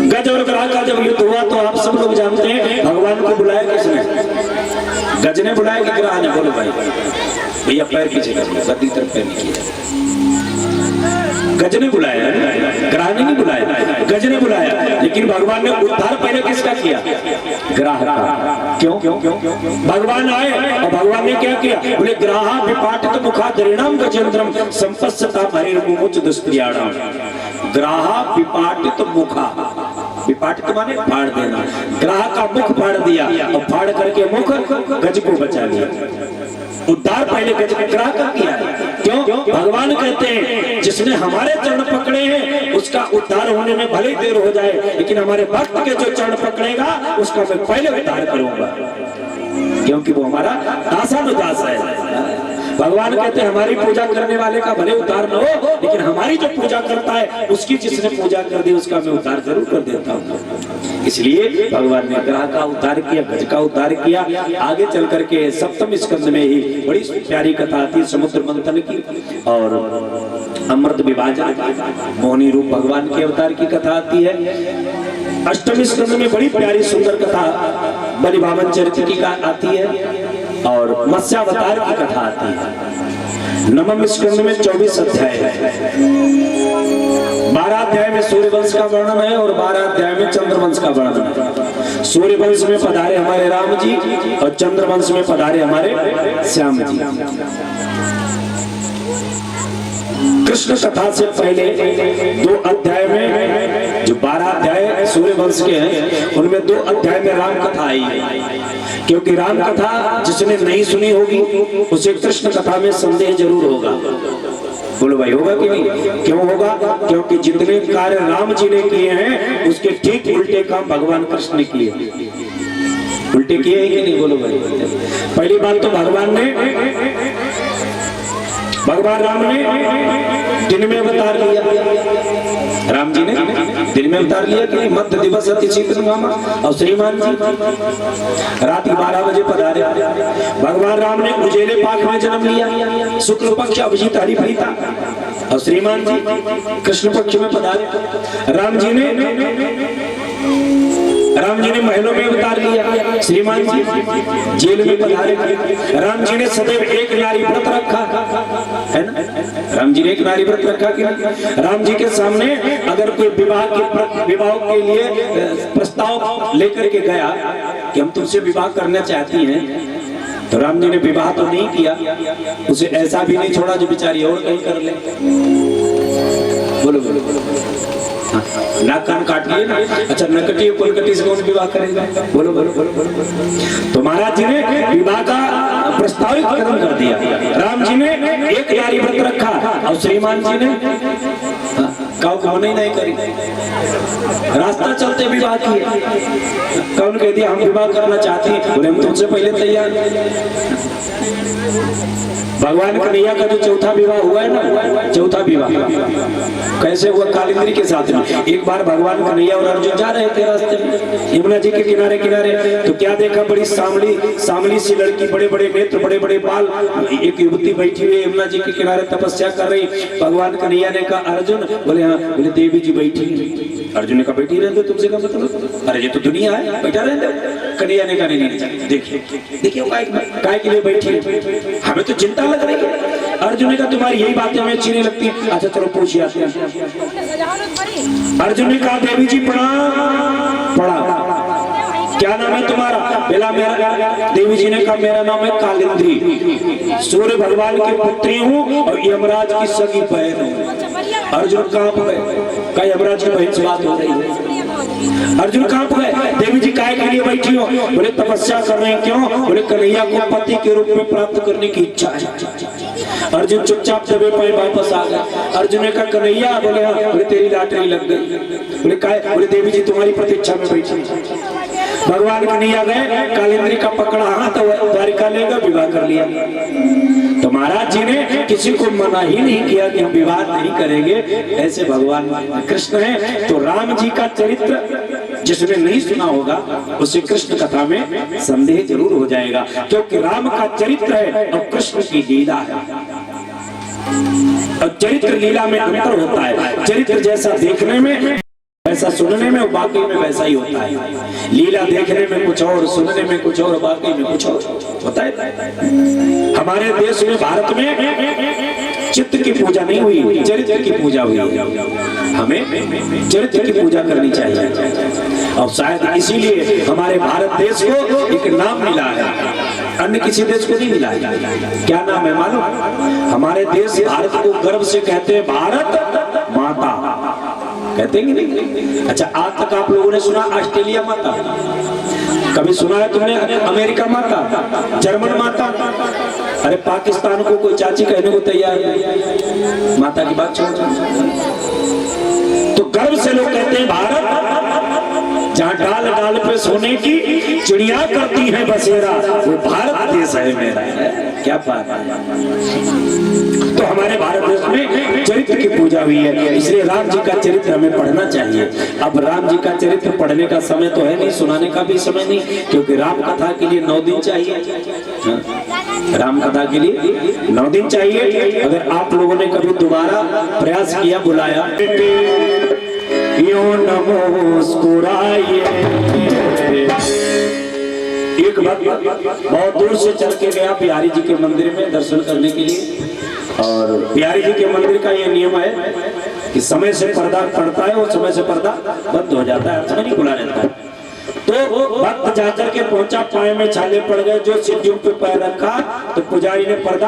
गज और ग्रह का जब युद्ध हुआ तो आप सब लोग जानते हैं भगवान को बुलाया किसने? गज ने बुलाया कि ग्रह ने? बोलो भाई, भैया पैर पीछे कर लो, गद्दी तरफ पैर नहीं किया। गज ने बुलाया, ग्रह ने नहीं बुलाया, गज ने बुलाया। लेकिन भगवान ने उद्धार पहले किसका किया? ग्रह का। क्यों? भगवान आए और भगवान ने क्या किया? बोले ग्रहा विपाटित मुखा दरिणाम गजेंद्रम संपस्सता हरिर्मुमुच दुष्क्रियाणाम। ग्रहा विपाटित मुखा, विपाटित माने फाड़ देना। ग्रह का मुख फाड़ दिया और फाड़ करके मुख गज को बचा लिया। उद्धार पहले गज ग्रह का किया है। क्यों? भगवान कहते हैं जिसने हमारे चरण पकड़े हैं उसका उद्धार होने में भले देर हो जाए, लेकिन हमारे भक्त के जो चरण पकड़ेगा उसका मैं पहले उद्धार करूंगा, क्योंकि वो हमारा दासानुदास है। भगवान कहते हैं हमारी पूजा करने वाले का भले उद्धार न हो, लेकिन हमारी जो पूजा करता है उसकी जिसने पूजा कर दी उसका मैं उद्धार जरूर कर देता हूँ। इसलिए भगवान ने ग्रह का उद्धार किया, गज का उद्धार किया। आगे चल करके सप्तम स्कंद में ही बड़ी प्यारी कथा आती है समुद्र मंथन की और अमृत विभाजन, मोहिनी रूप भगवान के अवतार की कथा आती है। अष्टम स्कंद में बड़ी प्यारी सुंदर कथा बलि भावन चरित्र की आती है और मत्स्यावतार की कथा आती है। नवम स्कंद में 24 अध्याय है। 12 अध्याय में सूर्यवंश का वर्णन है और 12 अध्याय में चंद्रवंश का वर्णन है। सूर्यवंश में पधारे हमारे राम जी और चंद्रवंश में पधारे हमारे श्याम जी। कृष्ण कथा से पहले 2 अध्याय में, जो 12 अध्याय सूर्यवंश के हैं उनमें 2 अध्याय में राम कथा आई है। क्योंकि राम कथा जिसने नहीं सुनी होगी उसे कृष्ण कथा में संदेह जरूर होगा। बोलो भाई, होगा कि नहीं? क्यों होगा? क्योंकि जितने कार्य राम जी ने किए हैं उसके ठीक उल्टे काम भगवान कृष्ण ने किए। उल्टे किए हैं कि नहीं? बोलो भाई। पहली बात तो भगवान राम ने दिन में अवतार लिया। राम जी ने दिन में अवतार लिया कि मध्य दिवस अति शीतल मामा और श्रीमान जी रात 12 बजे पधारे। भगवान राम ने उजेले पाक में जन्म लिया, शुक्ल पक्ष अभिजीत हरिप्रीता और श्रीमान जी कृष्ण पक्ष में पधारे। राम जी ने महलों में अवतार लिया, श्रीमान जी जेल में पधारे। राम जी ने सदैव एक नारी व्रत रखा है ना? राम जी ने एक नारी व्रत रखा कि राम जी के सामने अगर कोई विवाह के लिए प्रस्ताव लेकर के गया कि हम तुमसे विवाह करना चाहती हैं, तो राम जी ने विवाह तो नहीं किया, उसे ऐसा भी नहीं छोड़ा जो बेचारी और कहीं कर ले। बोलो बोलो बोलो। नाक कान काट लिए ना, अच्छा नकटी पुलकटी से कौन विवाह करेगा? बोलो बोलो बोलो बोलो। तो महाराज जी ने विवाह का प्रस्तावित कदम कर दिया। राम जी ने एक नारी व्रत रखा और श्रीमान जी ने काऊ को मना ही नहीं करी, रास्ता चलते विवाह किए। कौन कह दिया हम विवाह करना चाहते हैं? बोले हम तुमसे पहले तैयार। भगवान कन्हैया का जो चौथा विवाह हुआ है ना, चौथा विवाह कैसे हुआ? कालिंदी के साथ में। एक बार भगवान कन्हैया और अर्जुन जा रहे थे रास्ते में यमुना जी के किनारे किनारे, तो क्या देखा? बड़ी सामली सी लड़की, बड़े बड़े नेत्र, बड़े बड़े बाल, एक युवती बैठी हुई यमुना जी के किनारे तपस्या कर रही। भगवान कन्हैया ने कहा अर्जुन, बोले हाँ। बोले देवी जी बैठी है। अर्जुन ने कहा बैठी रहने दो, तुमसे क्या मतलब? अरे ये तो दुनिया है, बैठा रहने दो। कन्हैया ने कहा नहीं, देखिए काय के लिए बैठी है, हमें तो चिंता लग रही है। अर्जुन ने कहा तुम्हारी यही बातें हमें अच्छी नहीं लगती। अच्छा चलो पूछिए। अर्जुन ने कहा देवी जी प्रणाम। पढ़ा क्या नाम है तुम्हारा? बोला मेरा। देवी जी ने कहा मेरा नाम है कालिंदी, सूर्य भगवान की पुत्री हूँ और यमराज की सगी बहन हूँ। अर्जुन कहाँ गए? यमराज की बहन से बात हो रही है। अर्जुन कहाँ गए? देवी जी काय के लिए बैठी हो? बोले तपस्या कर रहे हैं। क्यों? बोले कन्हैया को पति के रूप में प्राप्त करने की इच्छा है। अर्जुन चुपचाप दबे पाए वापस आ गए। अर्जुन ने कहा कन्हैया, बोले हाँ। बोले तेरी लॉटरी लग गई। बोले काय? बोले देवी जी तुम्हारी प्रतीक्षा में बैठी। भगवान कन्हैया गए, कालिंदी का पकड़ा हाथ, द्वारिका ले गए, विवाह कर लिया। तो महाराज जी ने किसी को मना ही नहीं किया कि हम विवाह नहीं करेंगे, ऐसे भगवान कृष्ण हैं। तो राम जी का चरित्र जिसने नहीं सुना होगा उसे कृष्ण कथा में संदेह जरूर हो जाएगा, क्योंकि राम का चरित्र है और कृष्ण की लीला है। और चरित्र लीला में अंतर होता है। चरित्र जैसा देखने में, ऐसा सुनने में, वाकई में वैसा ही होता है। लीला देखने में कुछ और, सुनने में कुछ और, वाकई में कुछ और होता है। हमारे देश में, भारत में चित्त की पूजा नहीं हुई, चरित्र की पूजा हुई। हमें चरित्र की पूजा करनी चाहिए और शायद इसीलिए हमारे भारत देश को एक नाम मिला है, अन्य किसी देश को नहीं मिला है। क्या नाम है मालूम? हमारे देश भारत को गर्व से कहते हैं भारत माता, कहते हैं कि नहीं? अच्छा, आज तक आप लोगों ने सुना ऑस्ट्रेलिया माता? कभी सुना है तुमने अमेरिका माता, जर्मन माता? अरे पाकिस्तान को कोई चाची कहने को तैयार नहीं, माता की बात छोड़। तो गर्व से लोग कहते हैं भारत, जहाँ डाल डाल पे सोने की चिड़िया करती है बसेरा, वो भारत देश है मेरा। क्या बात है। तो हमारे भारत देश में चरित्र की पूजा हुई है, इसलिए राम जी का चरित्र हमें पढ़ना चाहिए। अब राम जी का चरित्र पढ़ने का समय तो है नहीं, सुनाने का भी समय नहीं, क्योंकि राम कथा के लिए 9 दिन चाहिए। राम कथा के लिए 9 दिन चाहिए। अगर आप लोगों ने कभी दोबारा प्रयास किया, बुलाया, यूं न मुस्कुराइए। एक बात, बहुत दूर से चल के गया बिहारी जी के मंदिर में दर्शन करने के लिए, और बिहारी जी के मंदिर का ये नियम है कि समय से पर्दा पड़ता है और समय से पर्दा बंद हो जाता है, समय नहीं खुला रहता है। तो भक्त जाकर के पहुंचा, पाए में छाले पड़ गए, जो सीढ़ियों पे पैर रखा तो पुजारी ने पर्दा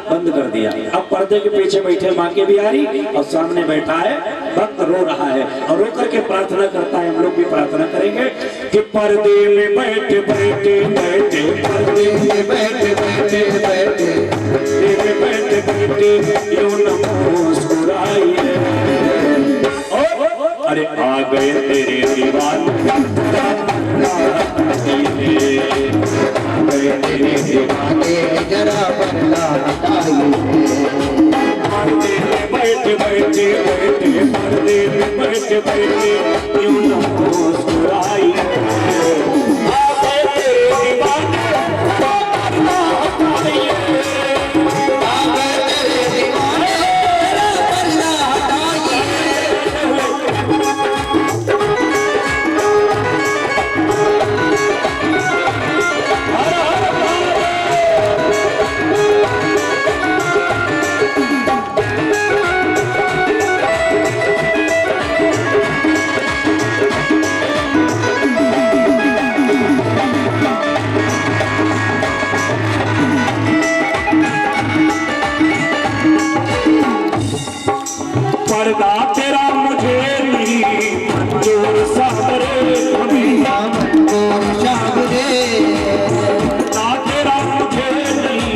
बंद कर दिया। अब पर्दे के पीछे बैठे माँ के बिहारी और सामने बैठा है भक्त, रो रहा है और रो करके प्रार्थना करता है। हम लोग भी प्रार्थना करेंगे कि पर्दे में बैठे बैठे बैठे, पर्दे में बैठे बैठे बैठे, पर्दे में बैठे बैठे यूं न मुस्कुराइए। अरे आ गए तेरे दीवाने, जरा बदला बैठे बैठे बैठे, पर्दे में बैठे बैठे यूं न मुस्कुराइए। आ गए तेरे दीवाने, पर्दा हटाइए। आ गए तेरे दीवाने, जरा बदला हटाइए। पर्दा तेरा मुझे नहीं मंजूर साबरे, कन्हैया मंजूर साबरे, पर्दा तेरा मुझे नहीं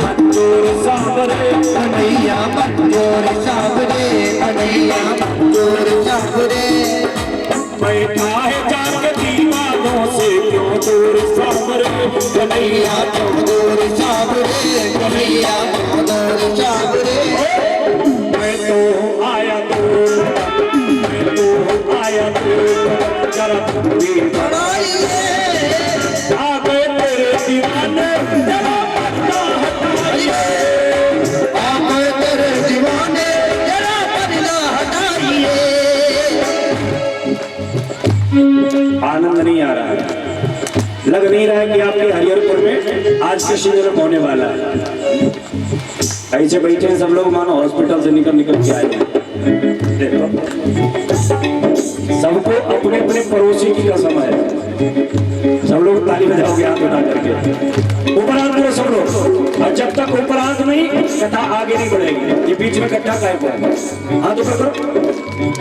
मंजूर साबरे, कन्हैया मंजूर साबरे, कन्हैया मंजूर साबरे। बैठा है जाके दीवानों से क्यों दूर साबरे, कन्हैया क्यों दूर साबरे, कन्हैया क्यों दूर साबरे। मैं तो आया दूर, मैं तो आया दूर, जरा भी बढ़ाइए। आ गए तेरे दीवाने, जरा पर्दा हटाइए। आ गए तेरे दीवाने, जरा पर्दा हटाइए। आनंद नहीं आ रहा है, लग नहीं रहा है कि आपके हरिहरपुर में आज कृष्ण जन्म होने वाला है। ऐसे बैठे हैं सब लोग मानो हॉस्पिटल से निकल के आए हैं। देखो, सबको अपने अपने पड़ोसी की कसम है। सब लोग ताली बजाओगे हाथ उठा करके, ऊपर हाथ करो सब लोग। और जब तक ऊपर हाथ नहीं, कथा आगे नहीं बढ़ेगी। ये बीच में इकट्ठा काय पर हाथ ऊपर करो,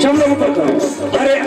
सब लोग ऊपर करो। अरे आ